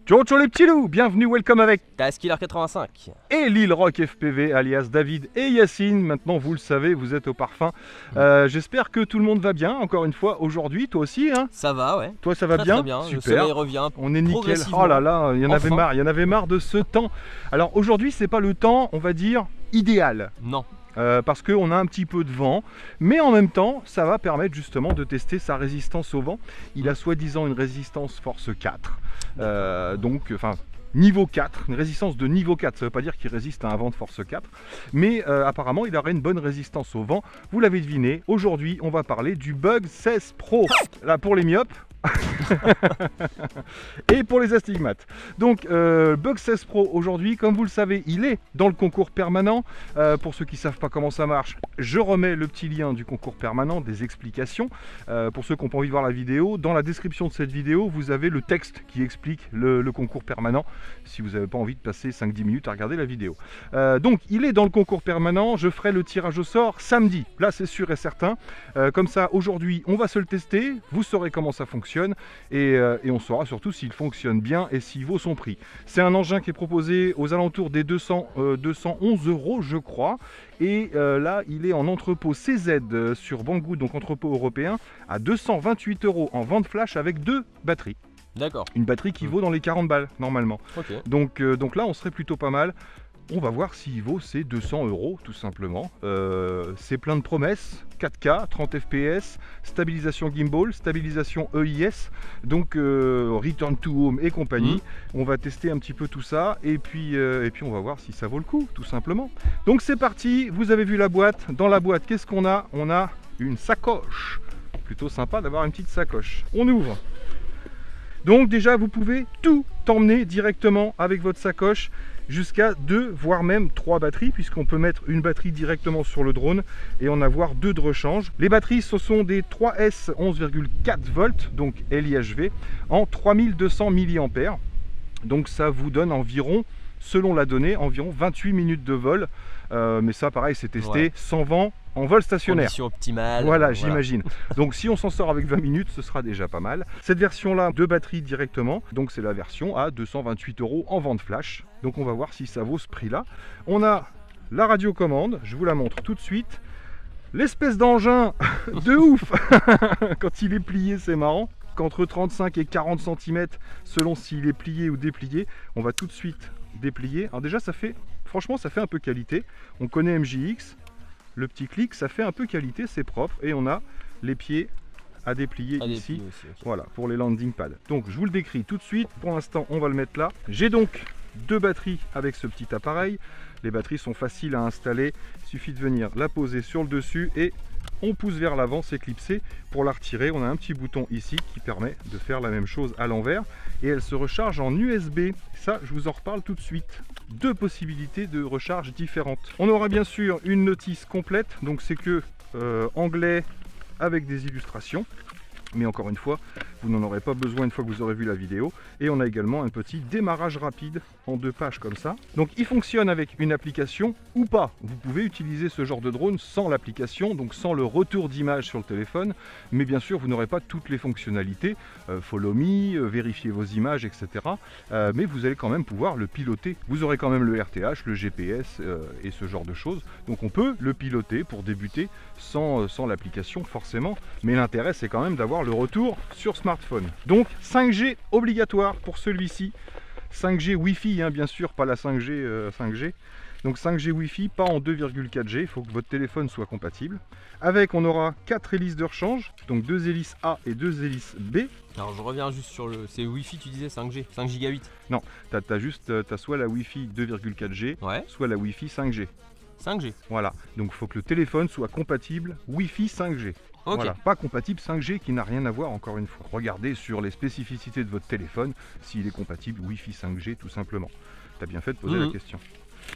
Ciao ciao les petits loups, bienvenue, welcome avec Taskiller 85 et Lil Rock FPV alias David et Yacine. Maintenant vous le savez, vous êtes au parfum. J'espère que tout le monde va bien, encore une fois aujourd'hui, toi aussi hein. Ça va, ouais. Toi ça va Très, bien, très bien. super. Le soleil revient. On est nickel. Progressivement. Oh là là, il y en avait Enfin. marre, il y en avait marre de ce temps. Alors aujourd'hui c'est pas le temps, on va dire, idéal. Non. Parce qu'on a un petit peu de vent, mais en même temps ça va permettre justement de tester sa résistance au vent. Il a soi-disant une résistance force 4, niveau 4, une résistance de niveau 4, ça ne veut pas dire qu'il résiste à un vent de force 4, mais apparemment il aurait une bonne résistance au vent. Vous l'avez deviné, aujourd'hui on va parler du Bug 16 Pro, là pour les myopes. Et pour les astigmates. Donc Bug 16 Pro aujourd'hui, comme vous le savez, il est dans le concours permanent. Pour ceux qui ne savent pas comment ça marche, je remets le petit lien du concours permanent, des explications. Pour ceux qui n'ont pas envie de voir la vidéo, dans la description de cette vidéo, vous avez le texte qui explique le concours permanent, si vous n'avez pas envie de passer 5-10 minutes à regarder la vidéo. Donc il est dans le concours permanent, je ferai le tirage au sort samedi, là c'est sûr et certain. Comme ça, aujourd'hui, on va se le tester, vous saurez comment ça fonctionne. Et on saura surtout s'il fonctionne bien et s'il vaut son prix. C'est un engin qui est proposé aux alentours des 211 € je crois. Et là il est en entrepôt CZ sur Banggood, donc entrepôt européen, à 228 € en vente flash avec 2 batteries. D'accord. Une batterie qui vaut dans les 40 balles normalement. Ok. Donc là on serait plutôt pas mal. On va voir s'il vaut ces 200 € tout simplement. C'est plein de promesses, 4K, 30 fps, stabilisation gimbal, stabilisation EIS, donc return to home et compagnie. On va tester un petit peu tout ça et puis on va voir si ça vaut le coup tout simplement. Donc c'est parti, vous avez vu la boîte. Dans la boîte, qu'est-ce qu'on a? On a une sacoche. Plutôt sympa d'avoir une petite sacoche. On ouvre. Donc déjà vous pouvez tout emmener directement avec votre sacoche, jusqu'à 2 voire même 3 batteries, puisqu'on peut mettre une batterie directement sur le drone et en avoir 2 de rechange. Les batteries, ce sont des 3S 11,4 volts, donc LIHV, en 3200 mAh. Donc ça vous donne environ, selon la donnée, environ 28 minutes de vol. Mais ça pareil, c'est testé sans vent, en vol stationnaire. Condition optimale. Voilà, j'imagine. Donc si on s'en sort avec 20 minutes, ce sera déjà pas mal. Cette version-là, 2 batteries directement. Donc c'est la version à 228 € en vente flash. Donc on va voir si ça vaut ce prix-là. On a la radiocommande, je vous la montre tout de suite. L'espèce d'engin de ouf. Quand il est plié, c'est marrant. Qu'entre 35 et 40 cm, selon s'il est plié ou déplié. On va tout de suite déplier. Alors déjà, ça fait, franchement, ça fait un peu qualité. On connaît MJX. Le petit clic, ça fait un peu qualité, c'est propre. Et on a les pieds à déplier ici. Aussi, okay. Voilà, pour les landing pads. Donc je vous le décris tout de suite. Pour l'instant, on va le mettre là. J'ai donc 2 batteries avec ce petit appareil. Les batteries sont faciles à installer. Il suffit de venir la poser sur le dessus et on pousse vers l'avant, c'est clipsé. Pour la retirer, on a un petit bouton ici qui permet de faire la même chose à l'envers. Et elle se recharge en USB. Ça, je vous en reparle tout de suite. 2 possibilités de recharge différentes. On aura bien sûr une notice complète. Donc c'est que anglais avec des illustrations. Mais encore une fois, vous n'en aurez pas besoin une fois que vous aurez vu la vidéo. Et on a également un petit démarrage rapide en 2 pages comme ça. Donc il fonctionne avec une application ou pas. Vous pouvez utiliser ce genre de drone sans l'application, donc sans le retour d'image sur le téléphone. Mais bien sûr, vous n'aurez pas toutes les fonctionnalités. Follow me, vérifier vos images, etc. Mais vous allez quand même pouvoir le piloter. Vous aurez quand même le RTH, le GPS et ce genre de choses. Donc on peut le piloter pour débuter sans l'application forcément. Mais l'intérêt, c'est quand même d'avoir le retour sur smartphone. Donc 5G obligatoire pour celui-ci. 5G Wi-Fi, hein, bien sûr, pas la 5G 5G. Donc 5G Wi-Fi, pas en 2,4G, il faut que votre téléphone soit compatible. Avec, on aura 4 hélices de rechange, donc 2 hélices A et 2 hélices B. Alors je reviens juste sur le... C'est Wi-Fi, tu disais 5G, 5 gigabits. Non, t'as soit la Wi-Fi 2,4G, Ouais. soit la Wi-Fi 5G. 5G. Voilà, donc il faut que le téléphone soit compatible Wi-Fi 5G. Ok. Voilà, pas compatible 5G qui n'a rien à voir encore une fois. Regardez sur les spécificités de votre téléphone s'il est compatible Wi-Fi 5G tout simplement. T'as bien fait de poser la question.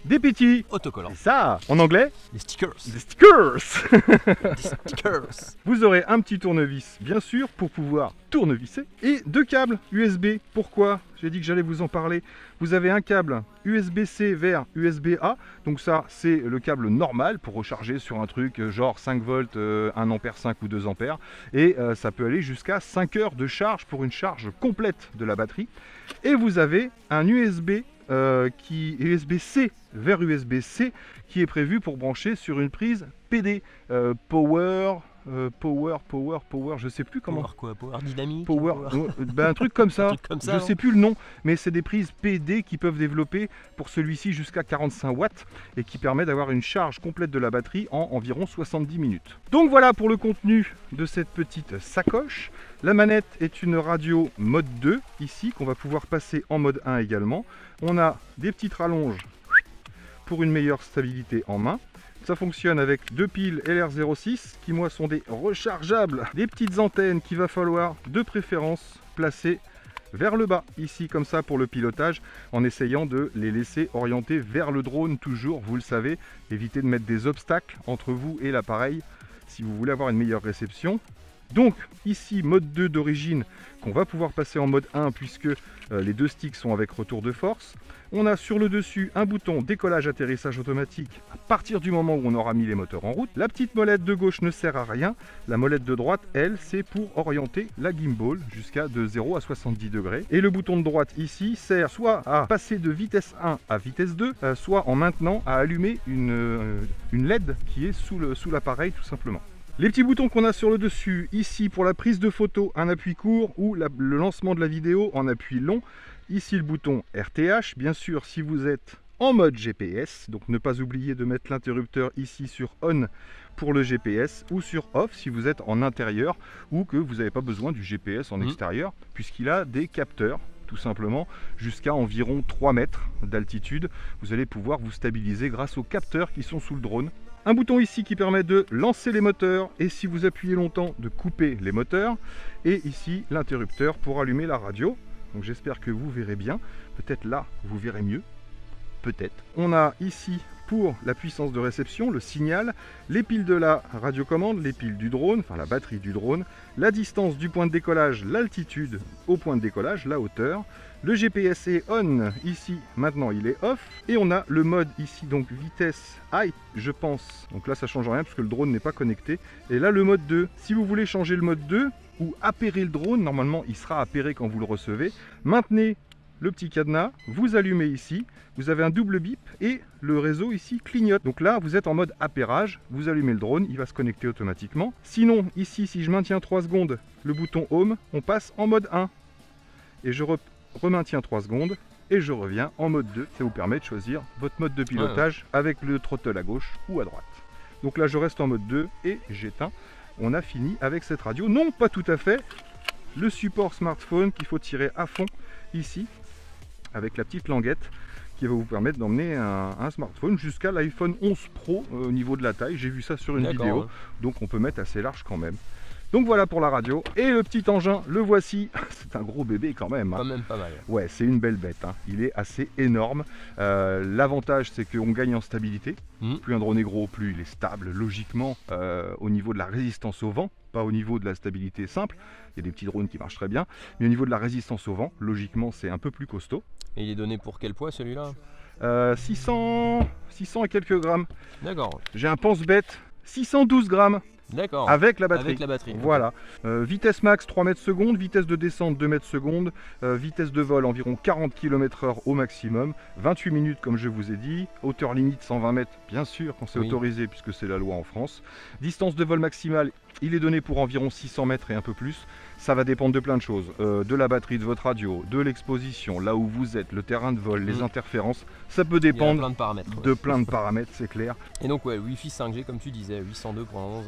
des petits autocollants. C'est ça, en anglais, Les stickers. des stickers. Des stickers. Vous aurez un petit tournevis, bien sûr, pour pouvoir tournevisser. Et 2 câbles USB. Pourquoi? J'ai dit que j'allais vous en parler. Vous avez un câble USB-C vers USB-A. Donc ça, c'est le câble normal pour recharger sur un truc genre 5 volts, 1 ampère 5 ou 2 ampères. Et ça peut aller jusqu'à 5 heures de charge pour une charge complète de la batterie. Et vous avez un USB USB-C vers USB-C qui est prévu pour brancher sur une prise PD Power, je sais plus comment. Power quoi? Power dynamique? Power, ben, un truc comme ça, je non sais plus le nom, mais c'est des prises PD qui peuvent développer pour celui-ci jusqu'à 45 watts et qui permet d'avoir une charge complète de la batterie en environ 70 minutes. Donc voilà pour le contenu de cette petite sacoche. La manette est une radio mode 2 ici qu'on va pouvoir passer en mode 1 également. On a des petites rallonges pour une meilleure stabilité en main. Ça fonctionne avec 2 piles LR06 qui moi sont des rechargeables, des petites antennes qu'il va falloir de préférence placer vers le bas ici comme ça pour le pilotage en essayant de les laisser orienter vers le drone toujours, vous le savez, évitez de mettre des obstacles entre vous et l'appareil si vous voulez avoir une meilleure réception. Donc ici mode 2 d'origine qu'on va pouvoir passer en mode 1 puisque les 2 sticks sont avec retour de force. On a sur le dessus un bouton décollage atterrissage automatique à partir du moment où on aura mis les moteurs en route. La petite molette de gauche ne sert à rien. La molette de droite, elle, c'est pour orienter la gimbal jusqu'à de 0 à 70 degrés. Et le bouton de droite ici sert soit à passer de vitesse 1 à vitesse 2, soit en maintenant à allumer une LED qui est sous l'appareil tout simplement. Les petits boutons qu'on a sur le dessus, ici pour la prise de photo, un appui court ou le lancement de la vidéo en appui long. Ici le bouton RTH, bien sûr si vous êtes en mode GPS, donc ne pas oublier de mettre l'interrupteur ici sur ON pour le GPS ou sur OFF si vous êtes en intérieur ou que vous n'avez pas besoin du GPS en extérieur puisqu'il a des capteurs. Tout simplement, jusqu'à environ 3 mètres d'altitude, vous allez pouvoir vous stabiliser grâce aux capteurs qui sont sous le drone. Un bouton ici qui permet de lancer les moteurs et si vous appuyez longtemps de couper les moteurs. Et ici l'interrupteur pour allumer la radio. Donc j'espère que vous verrez bien. Peut-être là vous verrez mieux. Peut-être. On a ici pour la puissance de réception, le signal, les piles de la radiocommande, les piles du drone, enfin la batterie du drone, la distance du point de décollage, l'altitude au point de décollage, la hauteur. Le GPS est on, ici maintenant il est off. Et on a le mode ici, donc vitesse high, je pense. Donc là ça change rien parce que le drone n'est pas connecté. Et là le mode 2, si vous voulez changer le mode 2 ou appairer le drone, normalement il sera appairé quand vous le recevez. Maintenez le petit cadenas, vous allumez ici, vous avez un double bip et le réseau ici clignote. Donc là vous êtes en mode appairage, vous allumez le drone, il va se connecter automatiquement. Sinon ici si je maintiens 3 secondes le bouton home, on passe en mode 1. Et je remaintiens 3 secondes et je reviens en mode 2. Ça vous permet de choisir votre mode de pilotage avec le throttle à gauche ou à droite. Donc là je reste en mode 2 et j'éteins. On a fini avec cette radio. Non, pas tout à fait. Le support smartphone qu'il faut tirer à fond ici avec la petite languette qui va vous permettre d'emmener un smartphone jusqu'à l'iPhone 11 Pro au niveau de la taille. J'ai vu ça sur une vidéo, donc on peut mettre assez large quand même. Donc voilà pour la radio. Et le petit engin, le voici. C'est un gros bébé quand même. Quand même pas mal. Ouais, c'est une belle bête. Il est assez énorme. L'avantage, c'est qu'on gagne en stabilité. Plus un drone est gros, plus il est stable. Logiquement, au niveau de la résistance au vent, pas au niveau de la stabilité simple. Il y a des petits drones qui marchent très bien. Mais au niveau de la résistance au vent, logiquement, c'est un peu plus costaud. Et il est donné pour quel poids celui-là? 600 et quelques grammes. D'accord. J'ai un pense-bête, 612 grammes. D'accord. Avec la batterie. Avec la batterie. Voilà. Vitesse max 3 mètres secondes, vitesse de descente 2 mètres secondes, vitesse de vol environ 40 km/h au maximum, 28 minutes comme je vous ai dit, hauteur limite 120 mètres bien sûr quand c'est autorisé puisque c'est la loi en France. Distance de vol maximale, il est donné pour environ 600 mètres et un peu plus. Ça va dépendre de plein de choses, de la batterie de votre radio, de l'exposition, là où vous êtes, le terrain de vol, les interférences, ça peut dépendre plein de paramètres, plein de paramètres, c'est clair. Et donc ouais, Wi-Fi 5G comme tu disais, 802.11.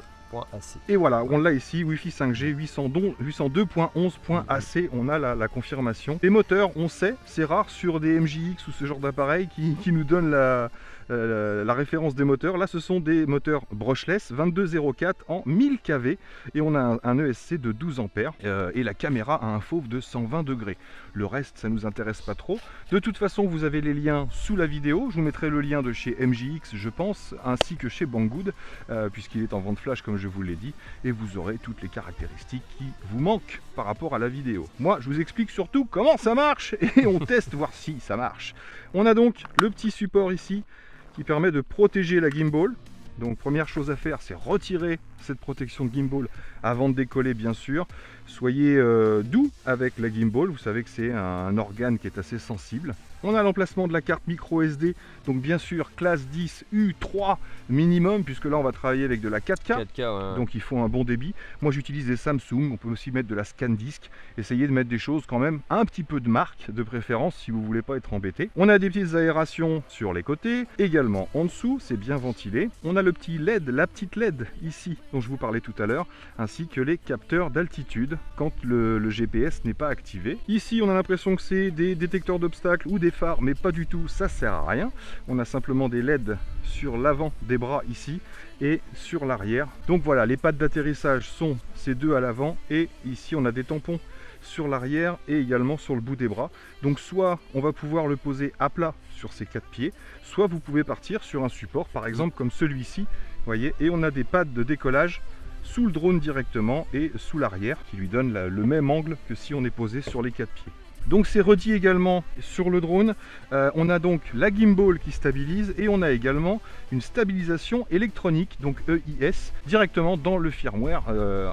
Et voilà, on l'a ici, Wi-Fi 5G 802.11.ac, on a la confirmation. Les moteurs, on sait, c'est rare sur des MJX ou ce genre d'appareil qui nous donnent la référence des moteurs. Là, ce sont des moteurs brushless 2204 en 1000 kV et on a un ESC de 12 ampères et la caméra a un fauve de 120 degrés. Le reste, ça nous intéresse pas trop. De toute façon, vous avez les liens sous la vidéo. Je vous mettrai le lien de chez MJX, je pense, ainsi que chez Banggood, puisqu'il est en vente flash, comme je vous l'ai dit, et vous aurez toutes les caractéristiques qui vous manquent par rapport à la vidéo. Moi, je vous explique surtout comment ça marche et on teste voir si ça marche. On a donc le petit support ici qui permet de protéger la gimbal. Donc première chose à faire, c'est retirer cette protection de gimbal avant de décoller, bien sûr. Soyez doux avec la gimbal, vous savez que c'est un organe qui est assez sensible. On a l'emplacement de la carte micro SD, donc bien sûr classe 10 U3 minimum, puisque là on va travailler avec de la 4K, 4K ouais. Donc il faut un bon débit. Moi j'utilise des Samsung, on peut aussi mettre de la ScanDisk. Essayez de mettre des choses quand même un petit peu de marque, de préférence, si vous voulez pas être embêté. On a des petites aérations sur les côtés, également en dessous, c'est bien ventilé. On a le petit LED, la petite LED ici, dont je vous parlais tout à l'heure, ainsi que les capteurs d'altitude quand le GPS n'est pas activé. Ici on a l'impression que c'est des détecteurs d'obstacles ou des phares, mais pas du tout, ça sert à rien. On a simplement des LED sur l'avant des bras ici et sur l'arrière. Donc voilà, les pattes d'atterrissage sont ces deux à l'avant et ici on a des tampons sur l'arrière et également sur le bout des bras. Donc soit on va pouvoir le poser à plat sur ces quatre pieds, soit vous pouvez partir sur un support par exemple comme celui-ci, voyez, et on a des pattes de décollage sous le drone directement et sous l'arrière qui lui donne le même angle que si on est posé sur les quatre pieds. Donc c'est redit également sur le drone. On a donc la gimbal qui stabilise et on a également une stabilisation électronique, donc EIS, directement dans le firmware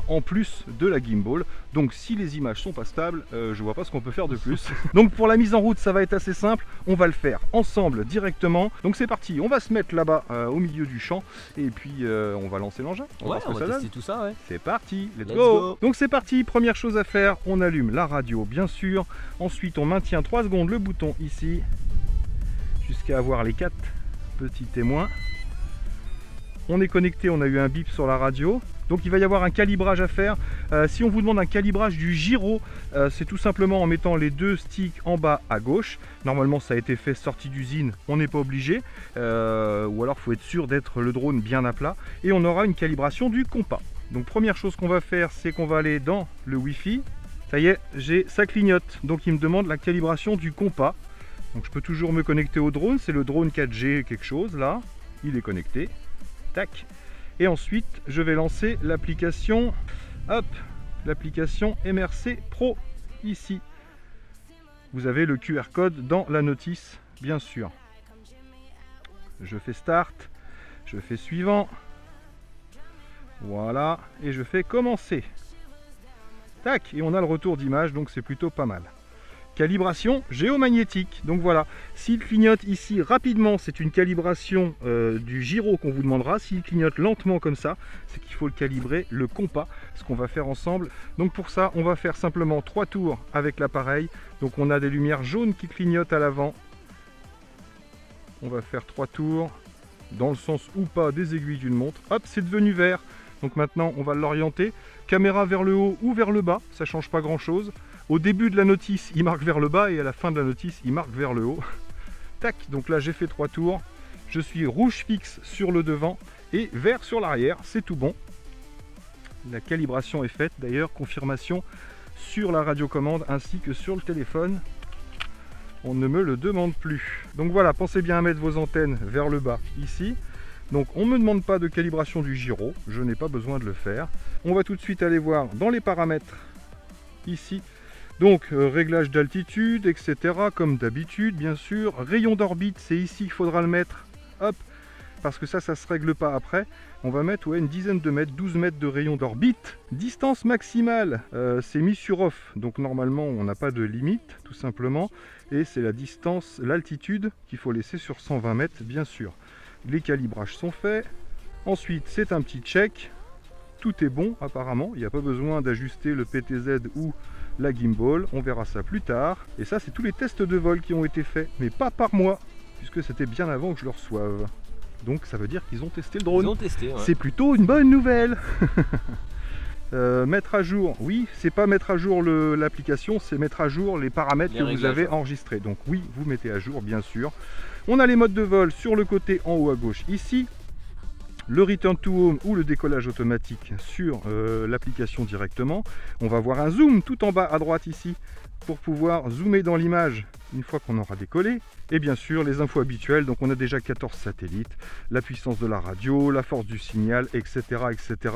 en plus de la gimbal. Donc si les images sont pas stables, je vois pas ce qu'on peut faire de plus. Donc pour la mise en route, ça va être assez simple. On va le faire ensemble directement. Donc c'est parti, on va se mettre là-bas au milieu du champ et puis on va lancer l'engin. On va tester tout ça, ouais. C'est parti, let's go. Donc c'est parti, première chose à faire, on allume la radio bien sûr. Ensuite, on maintient 3 secondes le bouton ici jusqu'à avoir les 4 petits témoins. On est connecté, on a eu un bip sur la radio. Donc il va y avoir un calibrage à faire. Si on vous demande un calibrage du gyro, c'est tout simplement en mettant les deux sticks en bas à gauche. Normalement ça a été fait sortie d'usine, on n'est pas obligé. Ou alors il faut être sûr d'être le drone bien à plat. Et on aura une calibration du compas. Donc première chose qu'on va faire, c'est qu'on va aller dans le Wi-Fi. Ça y est, ça clignote, donc il me demande la calibration du compas. Donc je peux toujours me connecter au drone, c'est le drone 4G quelque chose là, il est connecté, tac. Et ensuite je vais lancer l'application, hop, l'application MRC Pro ici. Vous avez le QR code dans la notice, bien sûr. Je fais start, je fais suivant, voilà, et je fais commencer. Tac, et on a le retour d'image, donc c'est plutôt pas mal. Calibration géomagnétique, donc voilà, s'il clignote ici rapidement, c'est une calibration du gyro qu'on vous demandera. S'il clignote lentement comme ça, c'est qu'il faut le calibrer, le compas, ce qu'on va faire ensemble. Donc pour ça, on va faire simplement 3 tours avec l'appareil. Donc on a des lumières jaunes qui clignotent à l'avant. On va faire 3 tours, dans le sens ou pas des aiguilles d'une montre. Hop, c'est devenu vert. Donc maintenant, on va l'orienter. Caméra vers le haut ou vers le bas, ça ne change pas grand chose. Au début de la notice, il marque vers le bas et à la fin de la notice, il marque vers le haut. Tac, donc là j'ai fait 3 tours. Je suis rouge fixe sur le devant et vert sur l'arrière, c'est tout bon. La calibration est faite, d'ailleurs, confirmation sur la radiocommande ainsi que sur le téléphone. On ne me le demande plus. Donc voilà, pensez bien à mettre vos antennes vers le bas ici. Donc on ne me demande pas de calibration du gyro, je n'ai pas besoin de le faire. On va tout de suite aller voir dans les paramètres ici. Donc réglage d'altitude, etc. comme d'habitude, bien sûr. Rayon d'orbite, c'est ici qu'il faudra le mettre. Hop, parce que ça se règle pas après. On va mettre une dizaine de mètres, 12 mètres de rayon d'orbite. Distance maximale, c'est mis sur off. Donc normalement on n'a pas de limite, tout simplement. Et c'est la distance, l'altitude qu'il faut laisser sur 120 mètres, bien sûr. Les calibrages sont faits. Ensuite, c'est un petit check. Tout est bon, apparemment. Il n'y a pas besoin d'ajuster le PTZ ou la gimbal. On verra ça plus tard. Et ça, c'est tous les tests de vol qui ont été faits, mais pas par moi, puisque c'était bien avant que je le reçoive. Donc, ça veut dire qu'ils ont testé le drone. Ils ont testé, ouais. C'est plutôt une bonne nouvelle. Mettre à jour, oui, c'est pas mettre à jour l'application, c'est mettre à jour les paramètres que vous avez enregistrés. Donc oui, vous mettez à jour, bien sûr. On a les modes de vol sur le côté en haut à gauche ici. Le return to home ou le décollage automatique sur l'application directement. On va voir un zoom tout en bas à droite ici pour pouvoir zoomer dans l'image une fois qu'on aura décollé. Et bien sûr les infos habituelles, donc on a déjà 14 satellites, la puissance de la radio, la force du signal, etc.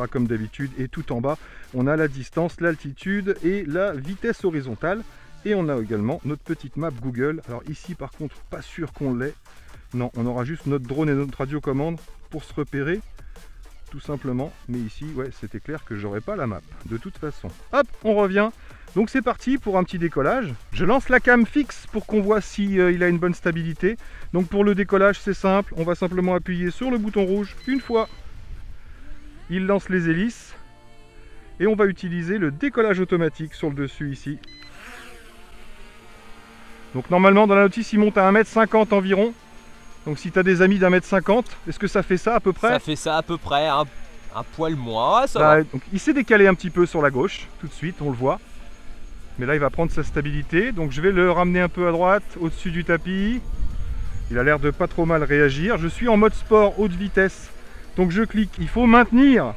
comme d'habitude. Et tout en bas on a la distance, l'altitude et la vitesse horizontale. Et on a également notre petite map Google. Alors ici par contre pas sûr qu'on l'ait. Non, on aura juste notre drone et notre radiocommande pour se repérer, tout simplement. Mais ici, ouais, c'était clair que j'aurais pas la map, de toute façon. Hop, on revient. Donc c'est parti pour un petit décollage. Je lance la cam fixe pour qu'on voit si il a une bonne stabilité. Donc pour le décollage, c'est simple. On va simplement appuyer sur le bouton rouge une fois. Il lance les hélices. Et on va utiliser le décollage automatique sur le dessus ici. Donc normalement, dans la notice, il monte à 1,50 m environ. Donc si tu as des amis d'1,50 m, est-ce que ça fait ça à peu près? Ça fait ça à peu près, un poil moins, ouais, ça va. Donc, il s'est décalé un petit peu sur la gauche, tout de suite, on le voit. Mais là il va prendre sa stabilité, donc je vais le ramener un peu à droite, au-dessus du tapis. Il a l'air de pas trop mal réagir. Je suis en mode sport haute vitesse, donc je clique, il faut maintenir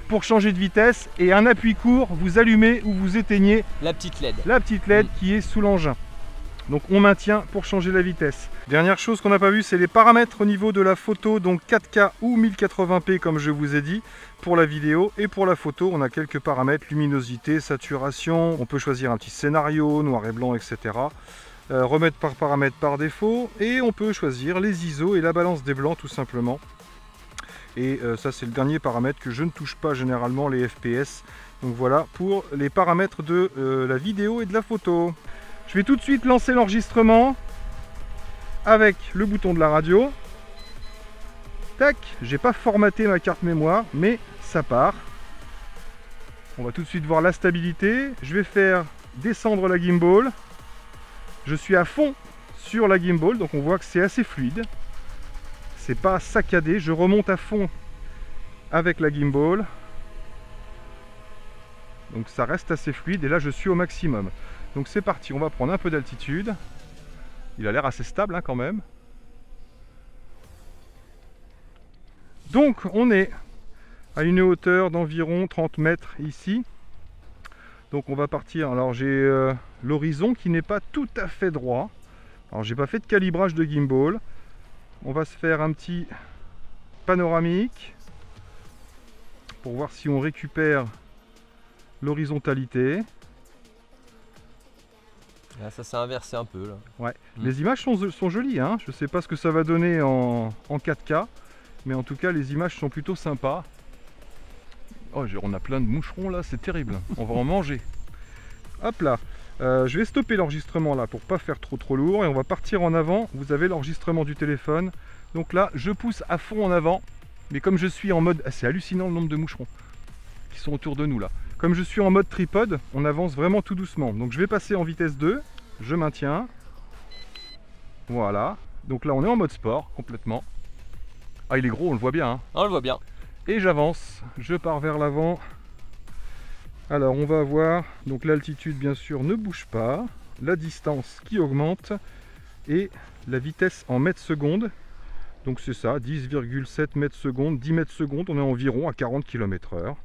pour changer de vitesse. Et un appui court, vous allumez ou vous éteignez la petite LED. La petite LED qui est sous l'engin. Donc on maintient pour changer la vitesse. Dernière chose qu'on n'a pas vu, c'est les paramètres au niveau de la photo, donc 4K ou 1080p comme je vous ai dit pour la vidéo. Et pour la photo, on a quelques paramètres, luminosité, saturation, on peut choisir un petit scénario, noir et blanc, etc. Remettre par paramètre par défaut, et on peut choisir les ISO et la balance des blancs tout simplement. Et ça c'est le dernier paramètre que je ne touche pas généralement, les FPS. Donc voilà pour les paramètres de la vidéo et de la photo. Je vais tout de suite lancer l'enregistrement avec le bouton de la radio. Tac, j'ai pas formaté ma carte mémoire, mais ça part. On va tout de suite voir la stabilité. Je vais faire descendre la gimbal. Je suis à fond sur la gimbal, donc on voit que c'est assez fluide. C'est pas saccadé. Je remonte à fond avec la gimbal. Donc ça reste assez fluide et là je suis au maximum. Donc c'est parti, on va prendre un peu d'altitude. Il a l'air assez stable hein, quand même. Donc on est à une hauteur d'environ 30 mètres ici. Donc on va partir. Alors j'ai l'horizon qui n'est pas tout à fait droit. Alors j'ai pas fait de calibrage de gimbal. On va se faire un petit panoramique pour voir si on récupère l'horizontalité. Là, ça s'est inversé un peu là. Ouais. Les images sont jolies, hein. Je sais pas ce que ça va donner en 4K, mais en tout cas les images sont plutôt sympas. Oh, on a plein de moucherons là, c'est terrible. On va en manger. Hop là. Je vais stopper l'enregistrement là pour pas faire trop lourd et on va partir en avant. Vous avez l'enregistrement du téléphone. Donc là, je pousse à fond en avant, mais comme je suis en mode, c'est hallucinant le nombre de moucherons qui sont autour de nous là. Comme je suis en mode tripode, on avance vraiment tout doucement. Donc je vais passer en vitesse 2, je maintiens. Voilà. Donc là on est en mode sport complètement. Ah il est gros, on le voit bien. Hein. On le voit bien. Et j'avance, je pars vers l'avant. Alors on va avoir, donc l'altitude bien sûr ne bouge pas. La distance qui augmente. Et la vitesse en mètres secondes. Donc c'est ça, 10,7 mètres secondes, 10 mètres secondes, on est environ à 40 km/h.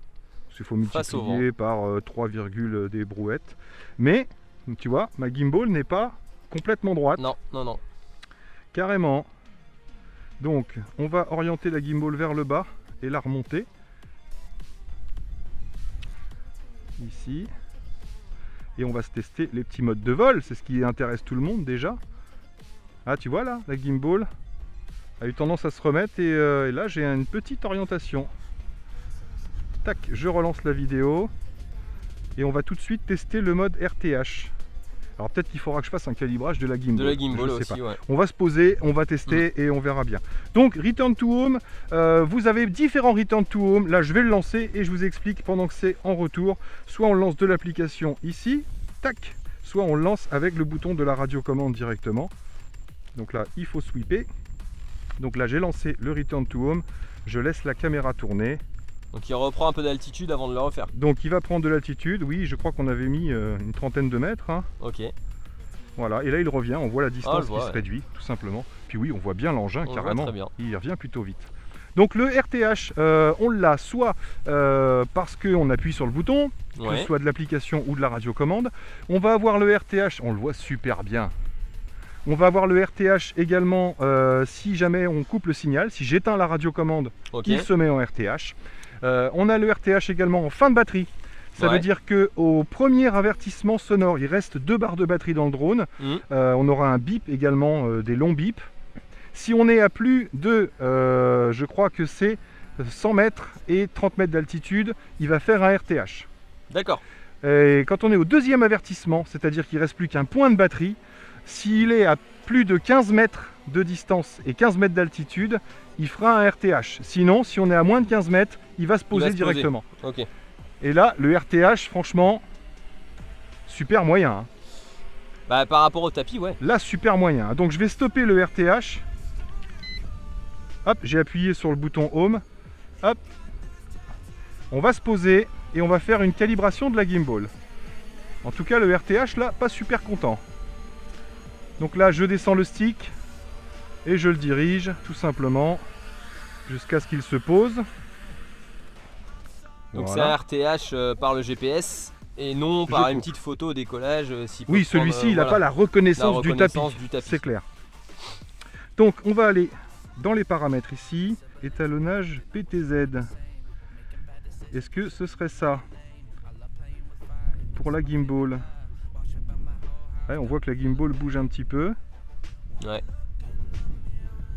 Il faut multiplier par 3, des brouettes. Mais, tu vois, ma gimbal n'est pas complètement droite. Non, non, non. Carrément. Donc, on va orienter la gimbal vers le bas et la remonter. Ici. Et on va se tester les petits modes de vol. C'est ce qui intéresse tout le monde déjà. Ah, tu vois là, la gimbal a eu tendance à se remettre et là j'ai une petite orientation. Tac, je relance la vidéo et on va tout de suite tester le mode RTH. Alors peut-être qu'il faudra que je fasse un calibrage de la gimbal. De la gimbal aussi, ouais. On va se poser, on va tester et on verra bien. Donc Return to Home, vous avez différents Return to Home. Là je vais le lancer et je vous explique pendant que c'est en retour. Soit on le lance de l'application ici, tac, soit on le lance avec le bouton de la radiocommande directement. Donc là il faut sweeper. Donc là j'ai lancé le Return to Home, je laisse la caméra tourner. Donc il reprend un peu d'altitude avant de le refaire. Donc il va prendre de l'altitude, oui, je crois qu'on avait mis une trentaine de mètres. Hein. Ok. Voilà, et là il revient, on voit la distance qui se ouais. réduit, tout simplement. Puis oui, on voit bien l'engin On carrément, le voit très bien. il revient plutôt vite. Donc le RTH, on l'a soit parce qu'on appuie sur le bouton, que ce soit de l'application ou de la radiocommande. On va avoir le RTH, on le voit super bien. On va avoir le RTH également si jamais on coupe le signal, si j'éteins la radiocommande, il se met en RTH. On a le RTH également en fin de batterie. Ça veut dire qu'au premier avertissement sonore, il reste 2 barres de batterie dans le drone. On aura un bip également, des longs bips. Si on est à plus de, je crois que c'est 100 mètres et 30 mètres d'altitude, il va faire un RTH. D'accord. Et quand on est au deuxième avertissement, c'est-à-dire qu'il ne reste plus qu'un point de batterie, s'il est à plus de 15 mètres de distance et 15 mètres d'altitude, il fera un RTH. Sinon, si on est à moins de 15 mètres, il va se poser directement. Ok. Et là, le RTH, franchement, super moyen. Hein. Bah, par rapport au tapis, ouais. Là, super moyen. Donc, je vais stopper le RTH. Hop, j'ai appuyé sur le bouton Home. Hop. On va se poser et on va faire une calibration de la gimbal. En tout cas, le RTH, là, pas super content. Donc là, je descends le stick et je le dirige, tout simplement, jusqu'à ce qu'il se pose. Donc voilà. c'est un RTH par le GPS et non par une petite photo au décollage. Oui, celui-ci, il n'a pas la reconnaissance, du tapis. C'est clair. Donc, on va aller dans les paramètres ici. Étalonnage PTZ. Est-ce que ce serait ça pour la gimbal? Ouais, on voit que la gimbal bouge un petit peu. Ouais.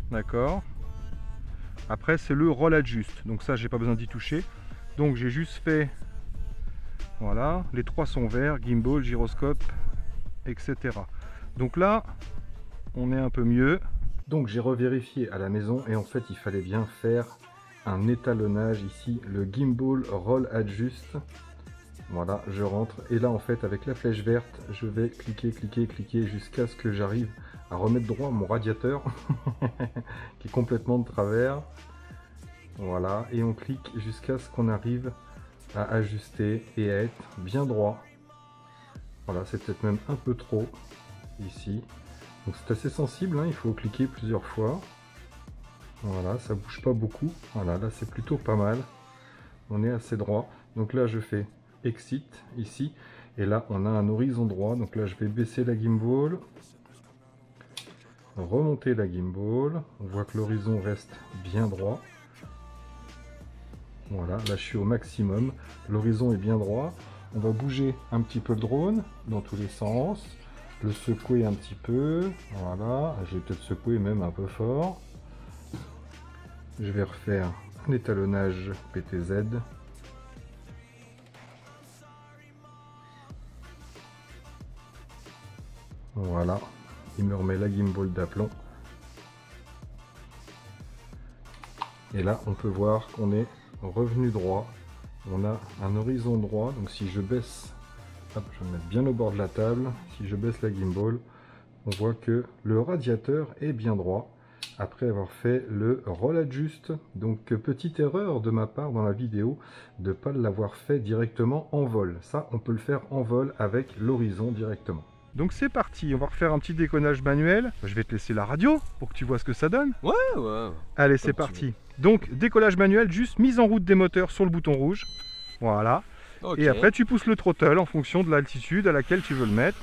D'accord. Après, c'est le roll adjust. Donc ça, j'ai pas besoin d'y toucher. Donc j'ai juste fait, voilà, les 3 sont verts, gimbal, gyroscope, etc. Donc là, on est un peu mieux. Donc j'ai revérifié à la maison et en fait, il fallait bien faire un étalonnage ici, le gimbal roll adjust. Voilà, je rentre et là en fait, avec la flèche verte, je vais cliquer, cliquer, cliquer jusqu'à ce que j'arrive à remettre droit mon radiateur qui est complètement de travers. Voilà, et on clique jusqu'à ce qu'on arrive à ajuster et à être bien droit. Voilà, c'est peut-être même un peu trop ici. Donc c'est assez sensible, hein, il faut cliquer plusieurs fois. Voilà, ça bouge pas beaucoup. Voilà, là c'est plutôt pas mal. On est assez droit. Donc là je fais Exit ici. Et là on a un horizon droit. Donc là je vais baisser la gimbal. Remonter la gimbal. On voit que l'horizon reste bien droit. Voilà, là je suis au maximum, l'horizon est bien droit. On va bouger un petit peu le drone dans tous les sens, le secouer un petit peu, voilà, je vais peut-être secouer même un peu fort. Je vais refaire un étalonnage PTZ. Voilà, il me remet la gimbal d'aplomb. Et là on peut voir qu'on est revenu droit, on a un horizon droit, donc si je baisse, hop, je vais me mettre bien au bord de la table, si je baisse la gimbal, on voit que le radiateur est bien droit, après avoir fait le roll adjust. Donc petite erreur de ma part dans la vidéo, de ne pas l'avoir fait directement en vol, ça on peut le faire en vol avec l'horizon directement. Donc c'est parti, on va refaire un petit déconnage manuel. Je vais te laisser la radio pour que tu vois ce que ça donne. Ouais, ouais. Allez, c'est parti. Donc décollage manuel, juste mise en route des moteurs sur le bouton rouge. Voilà. Okay. Et après tu pousses le throttle en fonction de l'altitude à laquelle tu veux le mettre.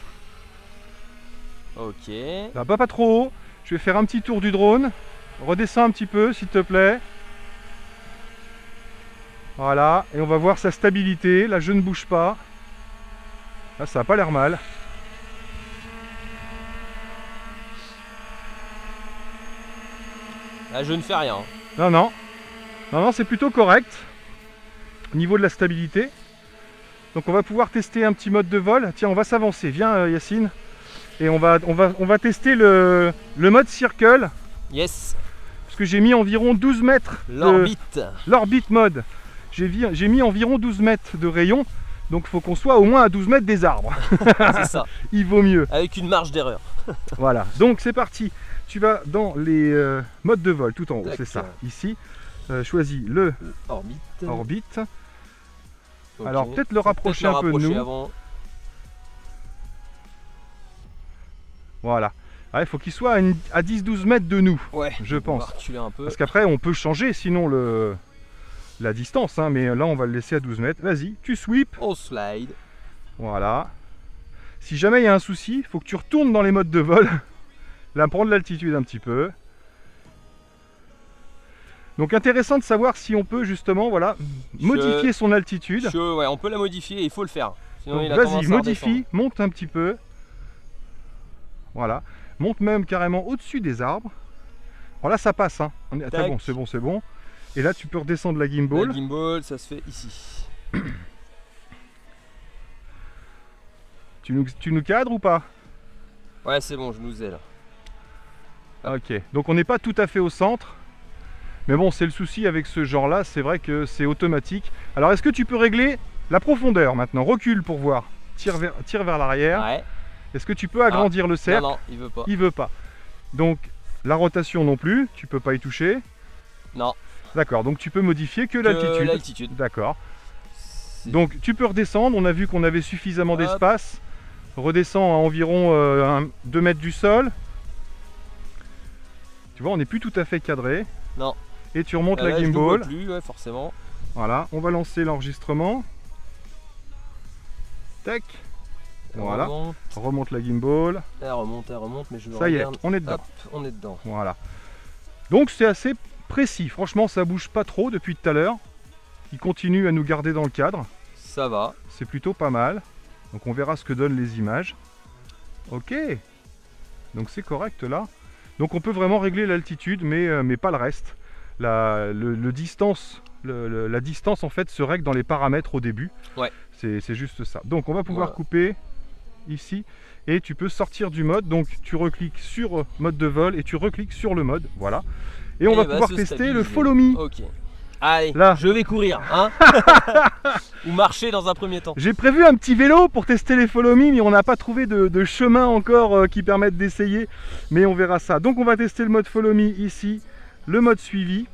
Ok. Là, pas trop haut. Je vais faire un petit tour du drone. Redescends un petit peu s'il te plaît. Voilà. Et on va voir sa stabilité. Là je ne bouge pas. Là ça n'a pas l'air mal. Là, je ne fais rien. Non, non. Non, non, c'est plutôt correct. Au niveau de la stabilité. Donc on va pouvoir tester un petit mode de vol. Tiens, on va s'avancer. Viens Yacine. Et on va tester le mode circle. Yes. Parce que j'ai mis environ 12 mètres. L'orbite. L'orbite mode. J'ai mis environ 12 mètres de rayon. Donc il faut qu'on soit au moins à 12 mètres des arbres. C'est ça. Il vaut mieux. Avec une marge d'erreur. Voilà. Donc c'est parti. Tu vas dans les modes de vol tout en haut. C'est ça. Ici. choisis le Orbite. orbite. Ok. Alors peut-être le rapprocher Peut-être un peu de nous. avant. Voilà. Il faut qu'il soit à 10-12 mètres de nous, Ouais. je On pense. va reculer un peu. Parce qu'après on peut changer sinon la distance, hein, mais là on va le laisser à 12 mètres. Vas-y, tu sweeps. On slide. Voilà. Si jamais il y a un souci, il faut que tu retournes dans les modes de vol. Là, prendre l'altitude un petit peu. Donc intéressant de savoir si on peut justement voilà, modifier son altitude. Ouais, on peut la modifier et il faut le faire. Sinon, Donc il a tendance vas-y, à modifie, redescendre. monte un petit peu. Voilà. Monte même carrément au-dessus des arbres. Alors là ça passe, hein. Tac. Bon, c'est bon, c'est bon. Et là tu peux redescendre la gimbal. La gimbal, ça se fait ici. Tu nous cadres ou pas? Ouais, c'est bon, je nous ai là. Ok, donc on n'est pas tout à fait au centre. Mais bon, c'est le souci avec ce genre là, c'est vrai que c'est automatique. Alors est-ce que tu peux régler la profondeur maintenant? Recule pour voir. Tire vers l'arrière. Ouais. Est-ce que tu peux agrandir le cercle? Non, non, il veut pas. Il veut pas. Donc la rotation non plus, tu peux pas y toucher. Non. D'accord, donc tu peux modifier que l'altitude. L'altitude. D'accord. Donc tu peux redescendre, on a vu qu'on avait suffisamment d'espace. Redescends à environ 2 mètres du sol. Tu vois, on n'est plus tout à fait cadré. Non. Et tu remontes Là, la je le gimbal. vois plus, ouais, forcément. Voilà, on va lancer l'enregistrement. Tac. Voilà. Remonte la gimbal. Elle remonte, mais je Ça y est, regarde. on est dedans. Hop, on est dedans. Voilà. Donc c'est assez précis. Franchement, ça bouge pas trop depuis tout à l'heure. Il continue à nous garder dans le cadre. Ça va. C'est plutôt pas mal. Donc on verra ce que donnent les images. Ok. Donc c'est correct là. Donc on peut vraiment régler l'altitude, mais pas le reste. La distance en fait se règle dans les paramètres au début. Ouais. C'est juste ça. Donc on va pouvoir Voilà. couper ici. Et tu peux sortir du mode. Donc tu recliques sur mode de vol et tu recliques sur le mode. Voilà. Et on va pouvoir tester le follow me. Ok. Allez, Là. je vais courir, hein. Ou marcher dans un premier temps. J'ai prévu un petit vélo pour tester les follow me, mais on n'a pas trouvé de chemin encore qui permette d'essayer. Mais on verra ça. Donc on va tester le mode follow me ici, le mode suivi.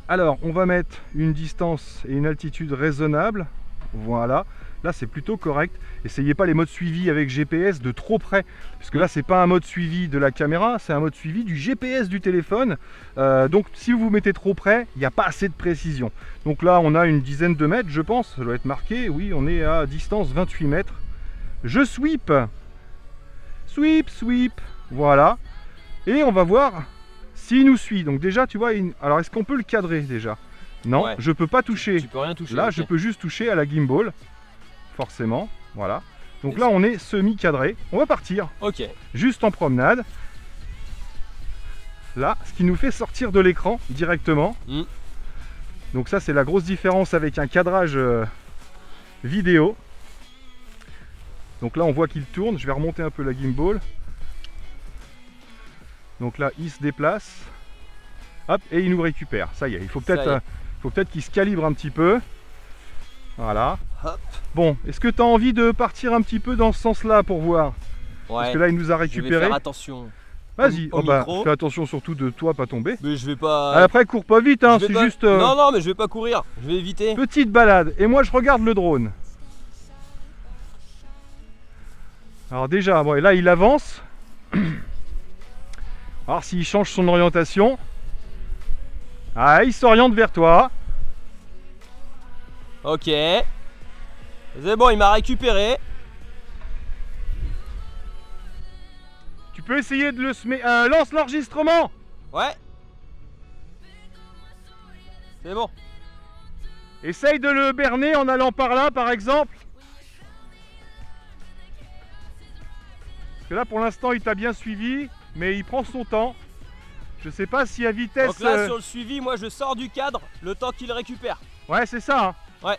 Alors on va mettre une distance et une altitude raisonnable. Voilà. Là c'est plutôt correct. Essayez pas les modes suivi avec GPS de trop près, parce que là c'est pas un mode suivi de la caméra, c'est un mode suivi du GPS du téléphone. Donc si vous vous mettez trop près, il n'y a pas assez de précision. Donc là on a une dizaine de mètres, je pense, ça doit être marqué. Oui, on est à distance 28 mètres. Je sweep, sweep, voilà. Et on va voir s'il nous suit. Donc déjà tu vois, alors est-ce qu'on peut le cadrer déjà? Non, Ouais. je peux pas toucher. Tu peux rien toucher. Là ok. je peux juste toucher à la gimbal. Forcément, voilà. Donc Et là on est semi-cadré. On va partir, Ok. juste en promenade. Là, ce qui nous fait sortir de l'écran directement. Mm. Donc ça c'est la grosse différence avec un cadrage vidéo. Donc là on voit qu'il tourne. Je vais remonter un peu la gimbal. Donc là il se déplace. Hop, et il nous récupère. Ça y est, il faut Ça y est. peut-être qu'il se calibre un petit peu. Voilà. Hop. Bon, est-ce que tu as envie de partir un petit peu dans ce sens-là pour voir? Parce Ouais. que là, il nous a Je vais récupéré. faire attention. Vas-y, au micro. fais attention surtout de toi pas tomber. Mais je vais pas. Après, cours pas vite, hein, je vais c'est pas- juste Non, non, mais je vais pas courir. Je vais éviter. petite balade. Et moi, je regarde le drone. Alors déjà, bon, et là, il avance. Alors s'il change son orientation. Ah, il s'oriente vers toi. Ok. C'est bon, il m'a récupéré. Tu peux essayer de le semer. Lance l'enregistrement. Ouais. C'est bon. Essaye de le berner en allant par là, par exemple. Parce que là, pour l'instant, il t'a bien suivi, mais il prend son temps. Je sais pas si à vitesse... Donc là, sur le suivi, moi je sors du cadre le temps qu'il récupère. Ouais, c'est ça. Hein. Ouais.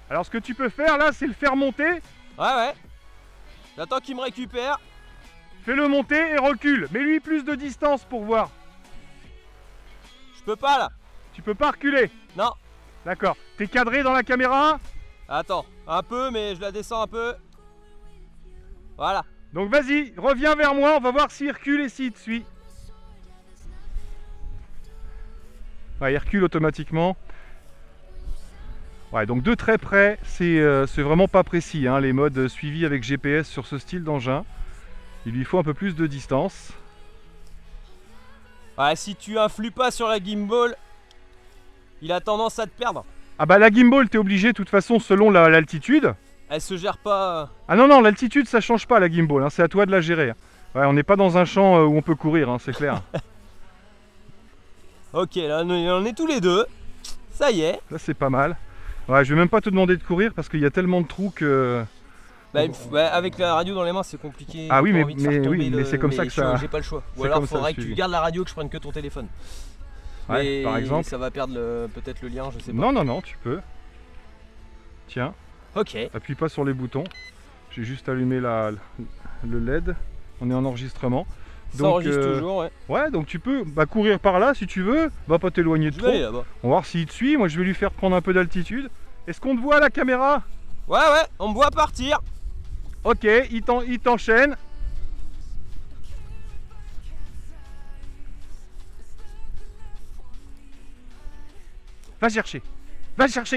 Alors, ce que tu peux faire là, c'est le faire monter. Ouais, ouais. J'attends qu'il me récupère. Fais-le monter et recule. Mets-lui plus de distance pour voir. Je peux pas là. Tu peux pas reculer. Non. D'accord. T'es cadré dans la caméra? Attends, un peu, mais je la descends un peu. Voilà. Donc vas-y, reviens vers moi, on va voir s'il recule et s'il te suit. Ouais, il recule automatiquement. Ouais, donc de très près, c'est vraiment pas précis, hein, les modes suivis avec GPS sur ce style d'engin. Il lui faut un peu plus de distance. Ouais, si tu influes pas sur la gimbal, il a tendance à te perdre. Ah bah la gimbal, t'es obligé de toute façon selon l'altitude. Elle se gère pas. Ah non, non, l'altitude ça change pas la gimbal, hein, c'est à toi de la gérer. Ouais, on n'est pas dans un champ où on peut courir, hein, c'est clair. Ok, là on est tous les deux. Ça y est. Là c'est pas mal. Ouais, je vais même pas te demander de courir parce qu'il y a tellement de trous que... Bah, avec la radio dans les mains c'est compliqué. Ah oui, mais c'est comme ça que ça... J'ai pas le choix. Ou alors il faudrait que tu gardes la radio, que je prenne que ton téléphone. Ouais, mais par exemple. Ça va perdre peut-être le lien, je sais pas. Non, non, non, tu peux. Tiens. Ok. Appuie pas sur les boutons. J'ai juste allumé le LED. On est en enregistrement. Ça enregistre toujours, ouais. Ouais, donc tu peux courir par là si tu veux. Va pas t'éloigner de trop. On va voir s'il te suit. Moi, je vais lui faire prendre un peu d'altitude. Est-ce qu'on te voit à la caméra? Ouais, ouais, on me voit partir. Ok, il t'enchaîne. Va chercher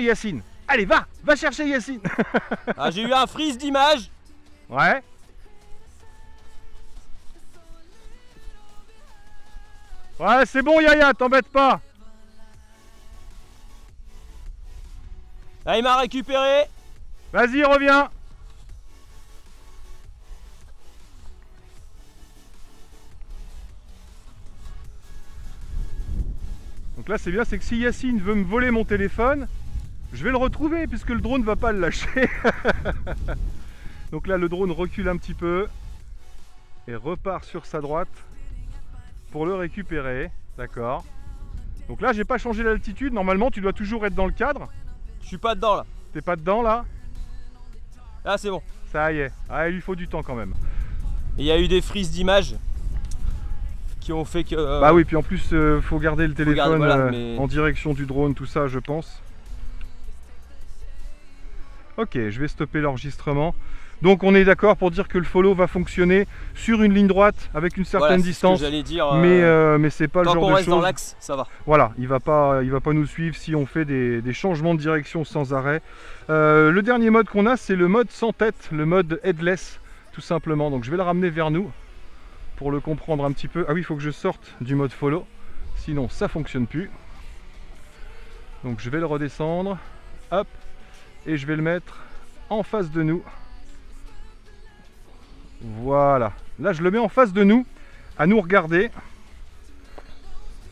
Yacine. Allez, va chercher Yacine. Ah, j'ai eu un freeze d'image. Ouais. Ouais, c'est bon Yaya, t'embête pas. Ah, il m'a récupéré. Vas-y, reviens. Donc là c'est bien, c'est que si Yacine veut me voler mon téléphone, je vais le retrouver puisque le drone ne va pas le lâcher. Donc là le drone recule un petit peu et repart sur sa droite pour le récupérer. D'accord. Donc là j'ai pas changé l'altitude, normalement tu dois toujours être dans le cadre. Je suis pas dedans là. T'es pas dedans là? Ah c'est bon. Ça y est. Ah, il lui faut du temps quand même. Il y a eu des frises d'image qui ont fait que... Bah oui, puis en plus faut garder le téléphone mais... en direction du drone, tout ça je pense. Ok, je vais stopper l'enregistrement. Donc on est d'accord pour dire que le follow va fonctionner sur une ligne droite avec une certaine distance. Ce que j'allais dire, mais c'est pas le genre de chose. Tant qu'on reste dans l'axe, ça va. Voilà, il va pas nous suivre si on fait des changements de direction sans arrêt. Le dernier mode qu'on a, c'est le mode sans tête, le mode headless, tout simplement. Donc je vais le ramener vers nous pour le comprendre un petit peu. Ah oui, il faut que je sorte du mode follow, sinon ça fonctionne plus. Donc je vais le redescendre, hop, et je vais le mettre en face de nous. Voilà, là je le mets en face de nous, à nous regarder.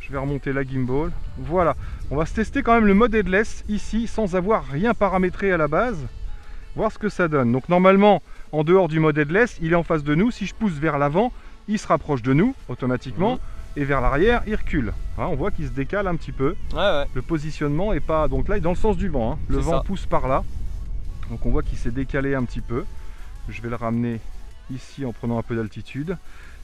Je vais remonter la gimbal. Voilà, on va se tester quand même le mode headless ici sans avoir rien paramétré à la base. Voir ce que ça donne. Donc normalement, en dehors du mode headless, il est en face de nous. Si je pousse vers l'avant, il se rapproche de nous automatiquement. Et vers l'arrière, il recule. Hein, on voit qu'il se décale un petit peu. Ouais. Le positionnement est pas... Donc là, il est dans le sens du vent. Hein. Le vent pousse par là. Donc on voit qu'il s'est décalé un petit peu. Je vais le ramener ici en prenant un peu d'altitude.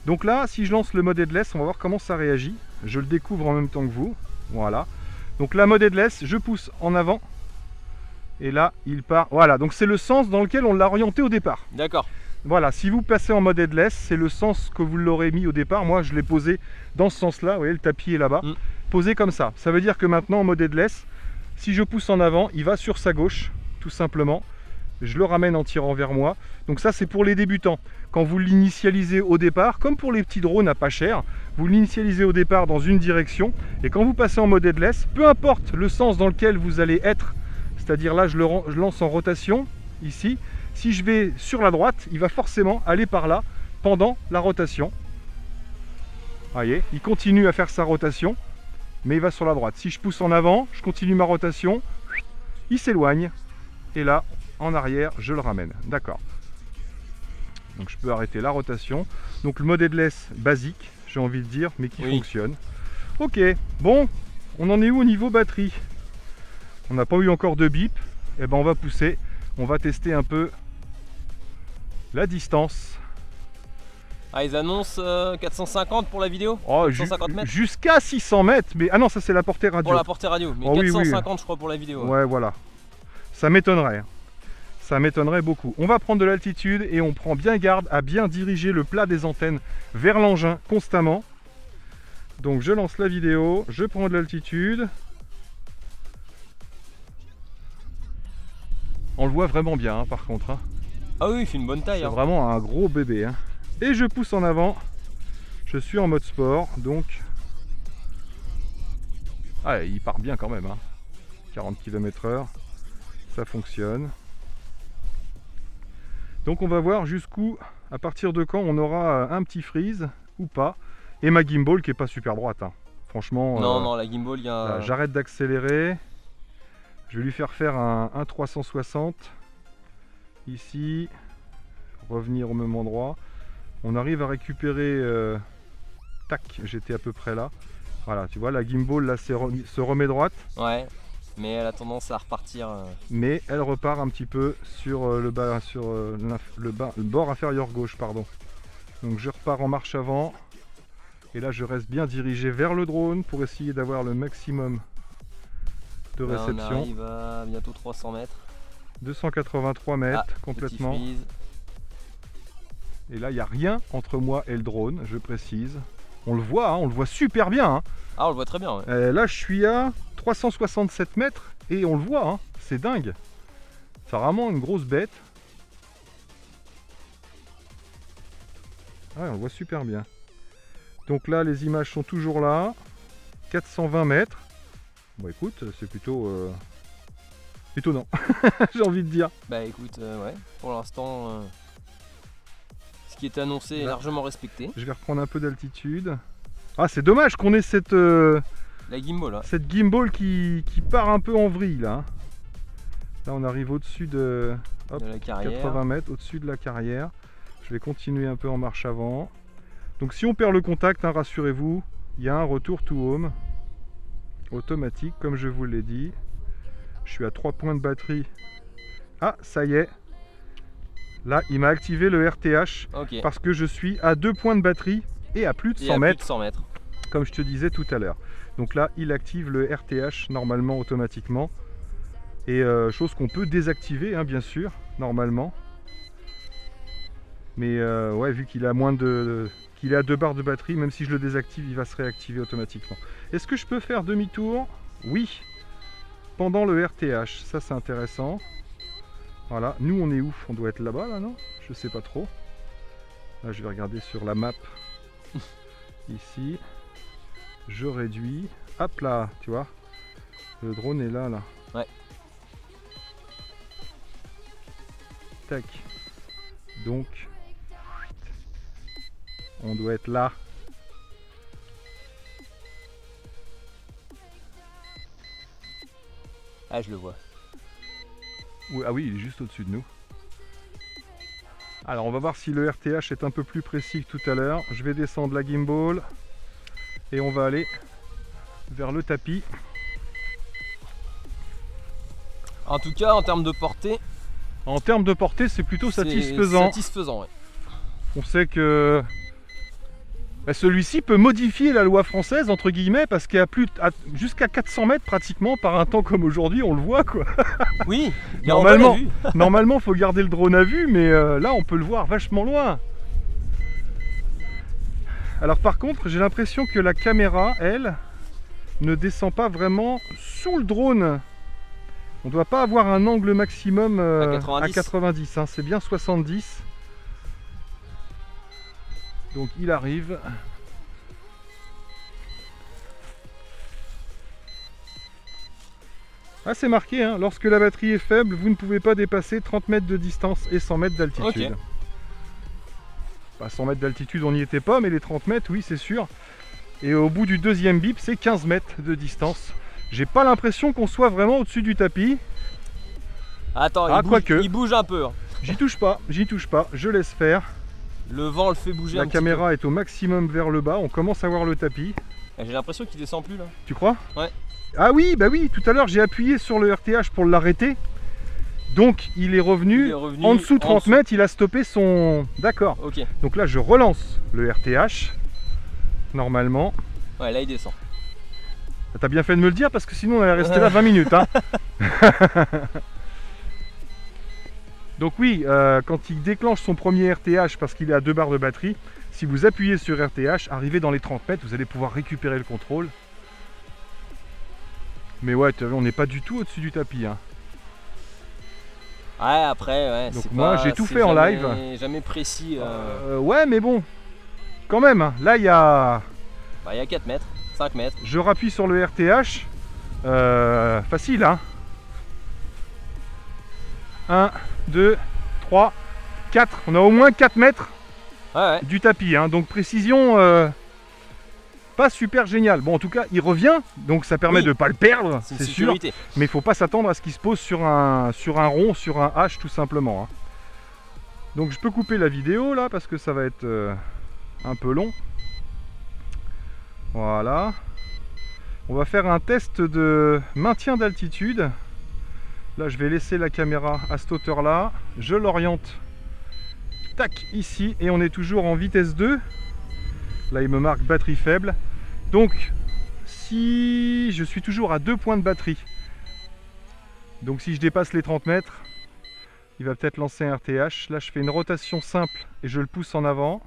Donc là, si je lance le mode headless, on va voir comment ça réagit. Je le découvre en même temps que vous. Voilà. Donc la mode headless, je pousse en avant. Et là, il part. Voilà, donc c'est le sens dans lequel on l'a orienté au départ. D'accord. Voilà, si vous passez en mode headless, c'est le sens que vous l'aurez mis au départ. Moi, je l'ai posé dans ce sens-là. Vous voyez, le tapis est là-bas. Posé comme ça. Ça veut dire que maintenant, en mode headless, si je pousse en avant, il va sur sa gauche, tout simplement. Je le ramène en tirant vers moi. Donc ça, c'est pour les débutants. Quand vous l'initialisez au départ, comme pour les petits drones à pas cher, vous l'initialisez au départ dans une direction. Et quand vous passez en mode headless, peu importe le sens dans lequel vous allez être, c'est-à-dire là, je lance en rotation, ici. Si je vais sur la droite, il va forcément aller par là pendant la rotation. Vous voyez, il continue à faire sa rotation, mais il va sur la droite. Si je pousse en avant, je continue ma rotation, il s'éloigne. Et là, en arrière, je le ramène. D'accord. Donc je peux arrêter la rotation. Donc le mode headless basique, j'ai envie de dire, mais qui fonctionne. Ok, bon, on en est où au niveau batterie? On n'a pas eu encore de bip. Et ben on va pousser. On va tester un peu la distance. Ah, ils annoncent 450 pour la vidéo, 450 mètres. Jusqu'à 600 mètres. Mais ah non, ça c'est la portée radio. Pour la portée radio, mais 450 je crois pour la vidéo. Ouais, voilà. Ça m'étonnerait. Ça m'étonnerait beaucoup. On va prendre de l'altitude et on prend bien garde à bien diriger le plat des antennes vers l'engin constamment. Donc je lance la vidéo, je prends de l'altitude. On le voit vraiment bien, hein, par contre. Hein. Ah oui, il fait une bonne taille. C'est hein. vraiment un gros bébé. Hein. Et je pousse en avant. Je suis en mode sport, donc... Ah, il part bien quand même. Hein. 40 km/h. Ça fonctionne. Donc on va voir jusqu'où, à partir de quand on aura un petit freeze ou pas. Et ma gimbal qui est pas super droite. Hein. Franchement... Non, non, la gimbal, il y a... J'arrête d'accélérer. Je vais lui faire un 360 ici, revenir au même endroit. On arrive à récupérer, tac, j'étais à peu près là. Voilà, tu vois, la gimbal là se remet droite. Ouais, mais elle a tendance à repartir. Mais elle repart un petit peu sur le bord inférieur gauche, pardon. Donc je repars en marche avant. Et là je reste bien dirigé vers le drone pour essayer d'avoir le maximum de réception. On arrive à bientôt 300 mètres. 283 mètres complètement. Et là il n'y a rien entre moi et le drone, je précise. On le voit, hein, on le voit super bien. Hein. Ah, on le voit très bien. Ouais. Là je suis à 367 mètres et on le voit, hein, c'est dingue. C'est vraiment une grosse bête. Ah, on le voit super bien. Donc là les images sont toujours là. 420 mètres. Bon écoute, c'est plutôt étonnant, j'ai envie de dire. Bah écoute, ouais, pour l'instant, ce qui est annoncé est largement respecté. Je vais reprendre un peu d'altitude. Ah, c'est dommage qu'on ait cette la gimbal, hein. Cette gimbal qui part un peu en vrille là. Là on arrive au-dessus de la carrière. 80 mètres, au-dessus de la carrière. Je vais continuer un peu en marche avant. Donc si on perd le contact, hein, rassurez-vous, il y a un retour to home automatique comme je vous l'ai dit. Je suis à 3 points de batterie. Ah, ça y est. Là, il m'a activé le RTH parce que je suis à 2 points de batterie et à plus de 100 mètres. Comme je te disais tout à l'heure. Donc là, il active le RTH normalement automatiquement. Et chose qu'on peut désactiver, hein, bien sûr, normalement. Mais ouais, vu qu'il a moins de... qu'il est à 2 barres de batterie, même si je le désactive, il va se réactiver automatiquement. Est-ce que je peux faire demi-tour? Oui. Pendant le RTH, ça c'est intéressant. Voilà, nous on est où? On doit être là-bas, là, non? Je sais pas trop. Là, je vais regarder sur la map. Ici. Je réduis. Hop là, tu vois. Le drone est là, là. Ouais. Tac. Donc, on doit être là. Ah, je le vois. Ah oui, il est juste au-dessus de nous. Alors, on va voir si le RTH est un peu plus précis que tout à l'heure. Je vais descendre la gimbal et on va aller vers le tapis. En tout cas, en termes de portée... En termes de portée, c'est plutôt satisfaisant. Satisfaisant, ouais. On sait que celui-ci peut modifier la loi française, entre guillemets, parce qu'il y a jusqu'à 400 mètres pratiquement par un temps comme aujourd'hui, on le voit, quoi. Oui, normalement, il faut garder le drone à vue, mais là, on peut le voir vachement loin. Alors par contre, j'ai l'impression que la caméra, elle, ne descend pas vraiment sous le drone. On ne doit pas avoir un angle maximum à 90, hein. C'est bien 70. Donc il arrive. Ah, c'est marqué, hein, lorsque la batterie est faible, vous ne pouvez pas dépasser 30 mètres de distance et 100 mètres d'altitude. Bah, 100 mètres d'altitude, on n'y était pas, mais les 30 mètres, oui, c'est sûr. Et au bout du deuxième bip, c'est 15 mètres de distance. J'ai pas l'impression qu'on soit vraiment au-dessus du tapis. Attends, il bouge un peu. Hein. J'y touche pas, je laisse faire. Le vent le fait bouger un petit peu. La caméra est au maximum vers le bas, on commence à voir le tapis. J'ai l'impression qu'il descend plus là. Tu crois? Ouais. Ah oui, bah oui, tout à l'heure j'ai appuyé sur le RTH pour l'arrêter. Donc il est revenu en dessous de 30 mètres, il a stoppé son... D'accord. Ok. Donc là je relance le RTH, normalement. Ouais, là il descend. T'as bien fait de me le dire parce que sinon on allait rester là 20 minutes. Hein. Donc oui, quand il déclenche son premier RTH parce qu'il est à 2 barres de batterie, si vous appuyez sur RTH, arrivé dans les 30 mètres, vous allez pouvoir récupérer le contrôle. Mais ouais, on n'est pas du tout au-dessus du tapis. Hein. Ouais, après, ouais. Donc moi, j'ai tout fait en live. Jamais précis. Ouais, mais bon, quand même. Hein. Là, il y a... Bah, il y a 4 mètres, 5 mètres. Je rappuie sur le RTH. Facile, hein. 1, 2, 3, 4. On a au moins 4 mètres ouais. Du tapis. Hein. Donc précision... pas super génial. Bon, en tout cas, il revient, donc ça permet de ne pas le perdre, c'est sûr. Mais il faut pas s'attendre à ce qu'il se pose sur un rond, sur un H, tout simplement. Hein. Donc je peux couper la vidéo là, parce que ça va être un peu long. Voilà. On va faire un test de maintien d'altitude. Là, je vais laisser la caméra à cette hauteur-là. Je l'oriente, tac, ici, et on est toujours en vitesse 2. Là, il me marque batterie faible. Donc, si je suis toujours à 2 points de batterie, donc si je dépasse les 30 mètres, il va peut-être lancer un RTH. Là, je fais une rotation simple et je le pousse en avant.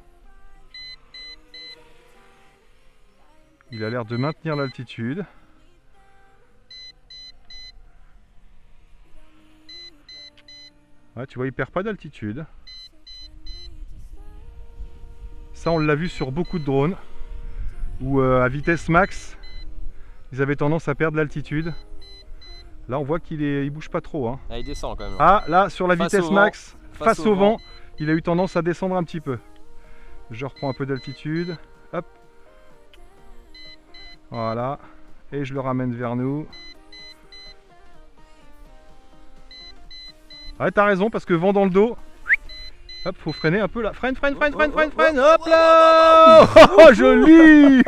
Il a l'air de maintenir l'altitude. Ouais, tu vois, il perd pas d'altitude. Ça, on l'a vu sur beaucoup de drones. Où à vitesse max, ils avaient tendance à perdre l'altitude. Là, on voit qu'il bouge pas trop. Hein. Ah, il descend quand même. Ah, là, sur la vitesse max, face au vent, vent, il a eu tendance à descendre un petit peu. Je reprends un peu d'altitude. Hop. Voilà. Et je le ramène vers nous. Ouais, t'as raison, parce que vent dans le dos. Hop, faut freiner un peu là. Freine. Hop là. Oh, joli.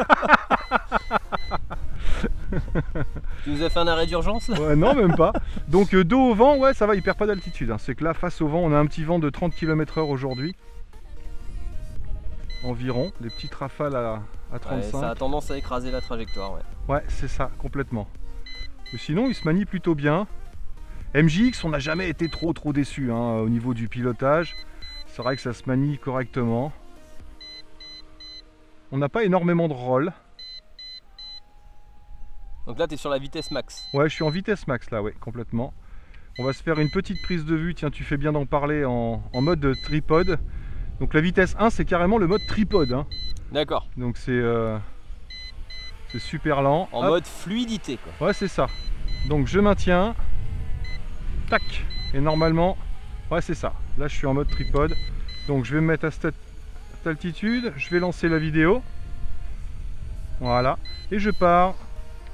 Tu nous as fait un arrêt d'urgence? Ouais, non, même pas. Donc dos au vent, ouais, ça va, il perd pas d'altitude. Hein. C'est que là, face au vent, on a un petit vent de 30 km/h aujourd'hui. Environ, des petites rafales à 35. Ouais, ça a tendance à écraser la trajectoire, ouais. Ouais, c'est ça, complètement. Mais sinon, il se manie plutôt bien. MJX, on n'a jamais été trop déçus hein, au niveau du pilotage. C'est vrai que ça se manie correctement. On n'a pas énormément de roll. Donc là, tu es sur la vitesse max. Ouais, je suis en vitesse max là, ouais, complètement. On va se faire une petite prise de vue. Tiens, tu fais bien d'en parler en mode tripode. Donc la vitesse 1, c'est carrément le mode tripode. Hein. D'accord. Donc c'est super lent. En mode fluidité, quoi. Ouais, c'est ça. Donc je maintiens. Tac. Et normalement, ouais, c'est ça. Là, je suis en mode tripode. Donc je vais me mettre à cette altitude. Je vais lancer la vidéo. Voilà. Et je pars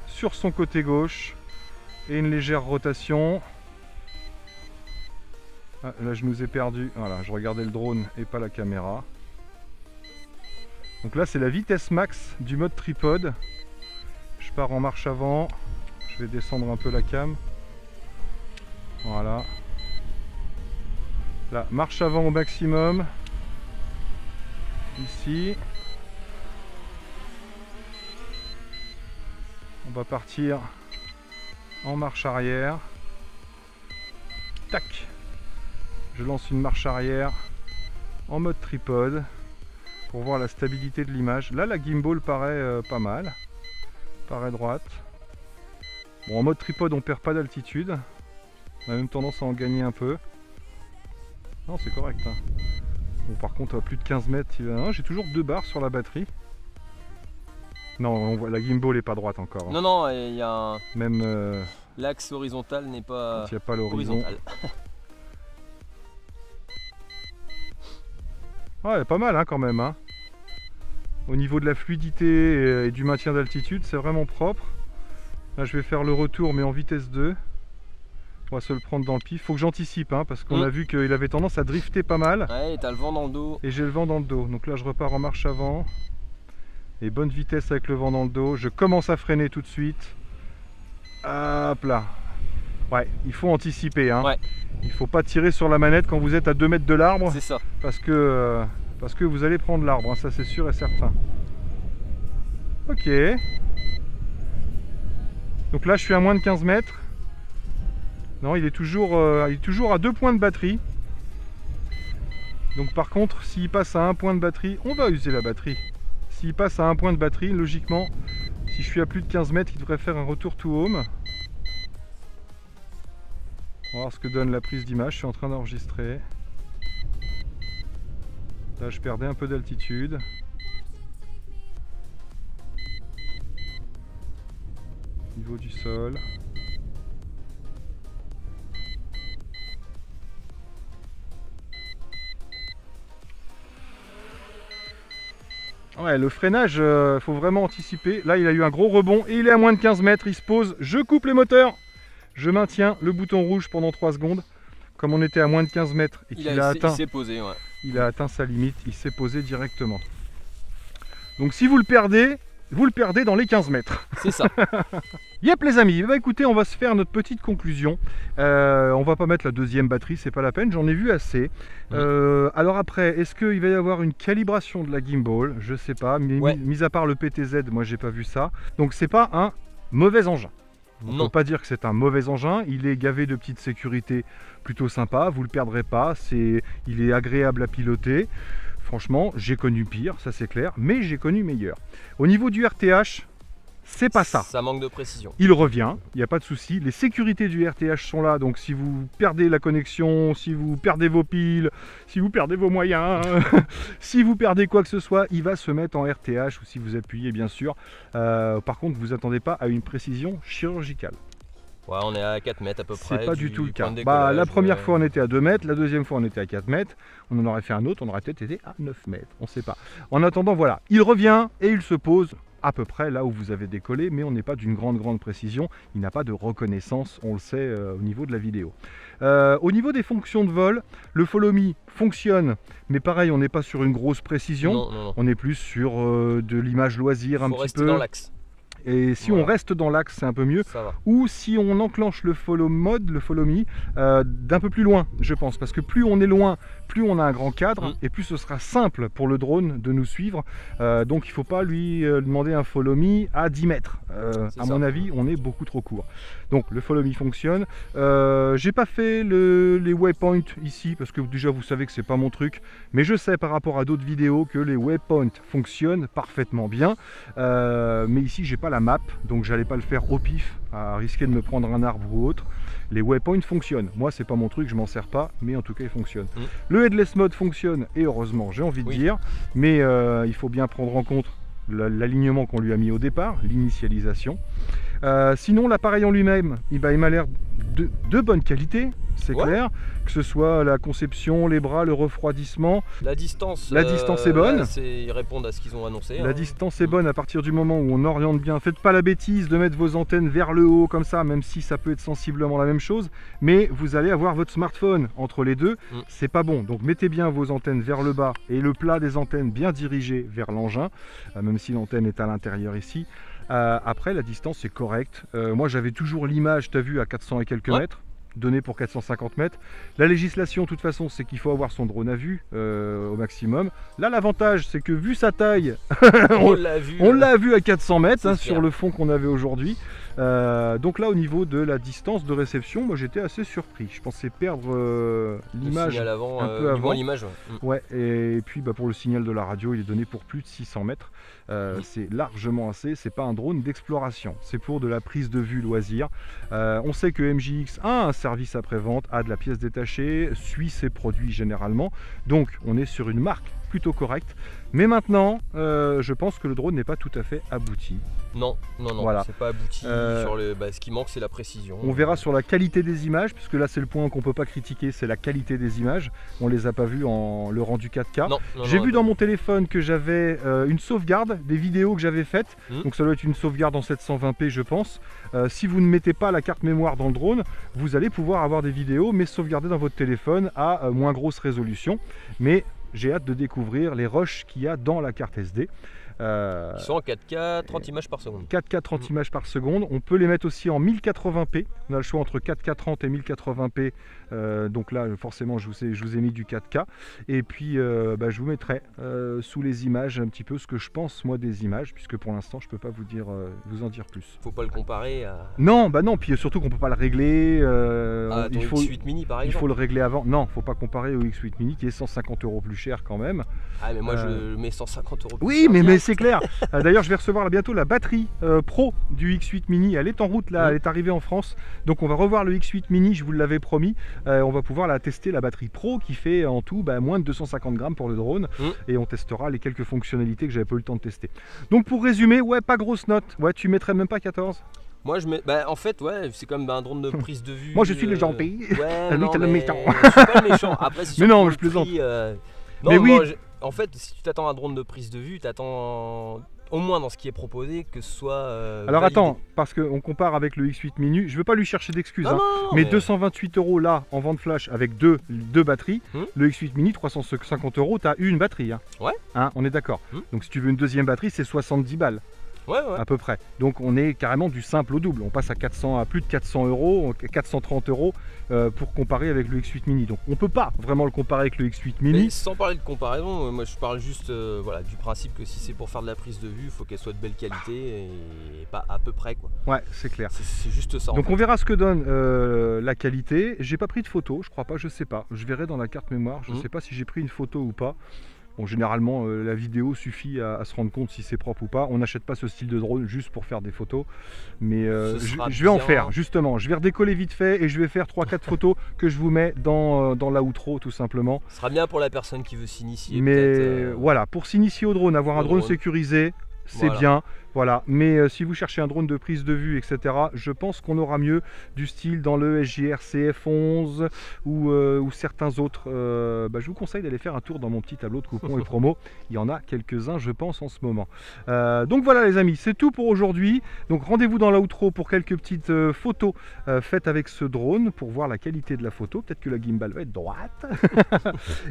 sur son côté gauche. Et une légère rotation. Ah, là, je nous ai perdu. Voilà, je regardais le drone et pas la caméra. Donc là, c'est la vitesse max du mode tripode. Je pars en marche avant. Je vais descendre un peu la cam. Voilà. Là, marche avant au maximum. Ici. On va partir en marche arrière. Tac. Je lance une marche arrière en mode tripode pour voir la stabilité de l'image. Là, la gimbal paraît pas mal. Paraît droite. Bon, en mode tripode, on perd pas d'altitude. On a même tendance à en gagner un peu. Non, c'est correct. Hein. Bon, par contre, à plus de 15 mètres, j'ai toujours 2 barres sur la batterie. Non, on voit, la gimbal n'est pas droite encore. Hein. Non, non, il y a un... Même l'axe horizontal n'est pas... Il n'y a pas l'horizon. Ouais, pas mal hein, quand même. Hein. Au niveau de la fluidité et du maintien d'altitude, c'est vraiment propre. Là, je vais faire le retour, mais en vitesse 2. On va se le prendre dans le pif. Faut que j'anticipe, hein, parce qu'on a vu qu'il avait tendance à drifter pas mal. Ouais, et t'as le vent dans le dos. Et j'ai le vent dans le dos. Donc là, je repars en marche avant. Et bonne vitesse avec le vent dans le dos. Je commence à freiner tout de suite. Hop là. Ouais, il faut anticiper. Hein. Ouais. Il faut pas tirer sur la manette quand vous êtes à 2 mètres de l'arbre. C'est ça. Parce que vous allez prendre l'arbre, hein, ça c'est sûr et certain. Ok. Donc là, je suis à moins de 15 mètres. Non, il est toujours à 2 points de batterie. Donc par contre, s'il passe à 1 point de batterie, on va user la batterie. S'il passe à 1 point de batterie, logiquement, si je suis à plus de 15 mètres, il devrait faire un retour to home. On va voir ce que donne la prise d'image. Je suis en train d'enregistrer. Là, je perdais un peu d'altitude. Niveau du sol. Ouais, le freinage, faut vraiment anticiper. Là, il a eu un gros rebond et il est à moins de 15 mètres. Il se pose. Je coupe les moteurs. Je maintiens le bouton rouge pendant 3 secondes. Comme on était à moins de 15 mètres et qu'il a atteint, il s'est posé, ouais. Il a atteint sa limite. Il s'est posé directement. Donc, si vous le perdez dans les 15 mètres. C'est ça. Yep les amis, bah écoutez, on va se faire notre petite conclusion. On va pas mettre la deuxième batterie, c'est pas la peine, j'en ai vu assez. Alors après, est-ce qu'il va y avoir une calibration de la gimbal? Je sais pas, mais ouais. Mis à part le PTZ, moi j'ai pas vu ça. Donc c'est pas un mauvais engin. On ne peut pas dire que c'est un mauvais engin, il est gavé de petites sécurités plutôt sympas, vous le perdrez pas, il est agréable à piloter. Franchement, j'ai connu pire, ça c'est clair, mais j'ai connu meilleur. Au niveau du RTH, c'est pas ça. Ça manque de précision. Il revient, il n'y a pas de souci. Les sécurités du RTH sont là, donc si vous perdez la connexion, si vous perdez vos piles, si vous perdez vos moyens, si vous perdez quoi que ce soit, il va se mettre en RTH ou si vous appuyez bien sûr. Par contre, vous attendez pas à une précision chirurgicale. Ouais, on est à 4 mètres à peu près. C'est pas du tout le cas. Bah, la première fois on était à 2 mètres, la deuxième fois on était à 4 mètres, on en aurait fait un autre, on aurait peut-être été à 9 mètres, on sait pas. En attendant, voilà, il revient et il se pose à peu près là où vous avez décollé, mais on n'est pas d'une grande précision, il n'a pas de reconnaissance, on le sait au niveau de la vidéo. Au niveau des fonctions de vol, le Follow Me fonctionne, mais pareil, on n'est pas sur une grosse précision, non. On est plus sur de l'image loisir un petit peu. Dans l'axe. Et si on reste dans l'axe, c'est un peu mieux. Ça va. Ou si on enclenche le follow mode, le follow me, d'un peu plus loin, je pense. Parce que plus on est loin, plus on a un grand cadre et plus ce sera simple pour le drone de nous suivre. Donc il ne faut pas lui demander un follow me à 10 mètres. À mon avis, on est beaucoup trop court. Donc le follow me fonctionne. J'ai pas fait les waypoints ici parce que déjà vous savez que c'est pas mon truc. Mais je sais par rapport à d'autres vidéos que les waypoints fonctionnent parfaitement bien. Mais ici, j'ai pas la map, donc j'allais pas le faire au pif, à risquer de me prendre un arbre ou autre. Les waypoints fonctionnent. Moi, c'est pas mon truc, je m'en sers pas, mais en tout cas, ils fonctionnent. Le headless mode fonctionne, et heureusement, j'ai envie de dire, mais il faut bien prendre en compte l'alignement qu'on lui a mis au départ, l'initialisation. Sinon, l'appareil en lui-même, il m'a l'air de bonne qualité, c'est clair, que ce soit la conception, les bras, le refroidissement. La distance est bonne. Là, ils répondent à ce qu'ils ont annoncé. La distance est bonne à partir du moment où on oriente bien. Faites pas la bêtise de mettre vos antennes vers le haut comme ça, même si ça peut être sensiblement la même chose. Mais vous allez avoir votre smartphone entre les deux, c'est pas bon. Donc mettez bien vos antennes vers le bas et le plat des antennes bien dirigé vers l'engin, même si l'antenne est à l'intérieur ici. Après, la distance est correcte. Moi, j'avais toujours l'image, tu as vu, à 400 et quelques mètres, donnée pour 450 mètres. La législation, de toute façon, c'est qu'il faut avoir son drone à vue au maximum. Là, l'avantage, c'est que vu sa taille, on l'a vu à 400 mètres sur le fond qu'on avait aujourd'hui. Donc là, au niveau de la distance de réception, moi j'étais assez surpris. Je pensais perdre l'image un peu avant. Ouais, et puis pour le signal de la radio, il est donné pour plus de 600 mètres. C'est largement assez. C'est pas un drone d'exploration, c'est pour de la prise de vue loisir. On sait que MJX a un service après-vente, a de la pièce détachée, suit ses produits généralement. Donc on est sur une marque plutôt correcte. Mais maintenant, je pense que le drone n'est pas tout à fait abouti. Non, voilà. C'est pas abouti. Ce qui manque, c'est la précision. On verra sur la qualité des images, puisque là, c'est le point qu'on peut pas critiquer, c'est la qualité des images. On les a pas vues en le rendu 4K. J'ai vu dans mon téléphone que j'avais une sauvegarde des vidéos que j'avais faites. Donc ça doit être une sauvegarde en 720p, je pense. Si vous ne mettez pas la carte mémoire dans le drone, vous allez pouvoir avoir des vidéos, mais sauvegardées dans votre téléphone à moins grosse résolution. Mais j'ai hâte de découvrir les rushs qu'il y a dans la carte SD. Ils sont en 4K, 30 images par seconde. 4K 30 images par seconde. On peut les mettre aussi en 1080p. On a le choix entre 4K 30 et 1080p. Donc là, forcément, je vous ai mis du 4K. Et puis, je vous mettrai sous les images un petit peu ce que je pense, moi, des images, puisque pour l'instant, je ne peux pas vous en dire plus. Faut pas le comparer à... Non, puis surtout qu'on ne peut pas le régler. Ton X8 Mini, par exemple. Il faut le régler avant. Non, faut pas comparer au X8 Mini, qui est 150 € plus cher quand même. Ah, mais moi, je mets 150 € plus oui, cher. mais c'est clair. D'ailleurs, je vais recevoir là bientôt la batterie Pro du X8 Mini. Elle est en route là, elle est arrivée en France. Donc on va revoir le X8 Mini, je vous l'avais promis. On va pouvoir la tester, la batterie Pro, qui fait en tout moins de 250 grammes pour le drone. Et on testera les quelques fonctionnalités que j'avais pas eu le temps de tester. Donc pour résumer, ouais, pas grosse note. Ouais, tu mettrais même pas 14? Moi je mets. En fait, ouais, c'est comme un drone de prise de vue. Moi je suis le gentil. Ouais, lui t'es le méchant. Je suis pas le méchant. Après, si mais non, je plaisante. Non, mais oui. En fait, si tu t'attends à un drone de prise de vue, t'attends au moins dans ce qui est proposé que ce soit. Alors validé. attends, parce qu'on compare avec le X8 Mini, je veux pas lui chercher d'excuses, non, mais 228 € là en vente flash avec deux batteries. Le X8 Mini 350 €, t'as une batterie. Ouais. On est d'accord. Donc si tu veux une deuxième batterie, c'est 70 balles. Ouais. À peu près. Donc on est carrément du simple au double. On passe à plus de 400 €, 430 € pour comparer avec le X8 Mini. Donc on peut pas vraiment le comparer avec le X8 Mini. Mais sans parler de comparaison, moi je parle juste du principe que si c'est pour faire de la prise de vue, il faut qu'elle soit de belle qualité et pas à peu près, quoi. Ouais, c'est clair. C'est juste ça. Donc on verra ce que donne la qualité. J'ai pas pris de photo, je crois pas, je sais pas. Je verrai dans la carte mémoire. Je sais pas si j'ai pris une photo ou pas. Bon, généralement, la vidéo suffit à se rendre compte si c'est propre ou pas. On n'achète pas ce style de drone juste pour faire des photos. Mais je vais en faire, justement. Je vais redécoller vite fait et je vais faire 3-4 photos que je vous mets dans l'outro, tout simplement. Ce sera bien pour la personne qui veut s'initier. Mais voilà, pour s'initier au drone, avoir un drone sécurisé, c'est bien. Voilà, mais si vous cherchez un drone de prise de vue, etc., je pense qu'on aura mieux du style dans le SJR CF11 ou certains autres. Je vous conseille d'aller faire un tour dans mon petit tableau de coupons et promos. Il y en a quelques-uns, je pense, en ce moment. Donc voilà les amis, c'est tout pour aujourd'hui. Donc rendez-vous dans l'outro pour quelques petites photos faites avec ce drone pour voir la qualité de la photo. Peut-être que la gimbal va être droite.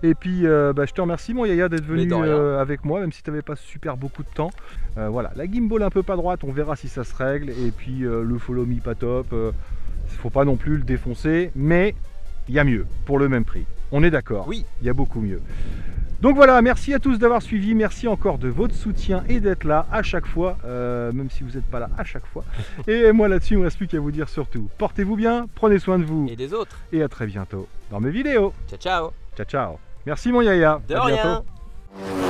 Et puis je te remercie mon Yaya d'être venu avec moi, même si tu n'avais pas super beaucoup de temps. Voilà, la gimbal un peu pas droite, on verra si ça se règle. Et puis le follow me pas top, faut pas non plus le défoncer, mais il y a mieux pour le même prix. On est d'accord? Oui, il y a beaucoup mieux. Donc voilà, merci à tous d'avoir suivi, merci encore de votre soutien et d'être là à chaque fois, même si vous n'êtes pas là à chaque fois. Et moi là-dessus, il ne me reste plus qu'à vous dire surtout, portez-vous bien, prenez soin de vous. Et des autres. Et à très bientôt dans mes vidéos. Ciao, ciao. Ciao, ciao. Merci mon Yaya. De à rien. bientôt.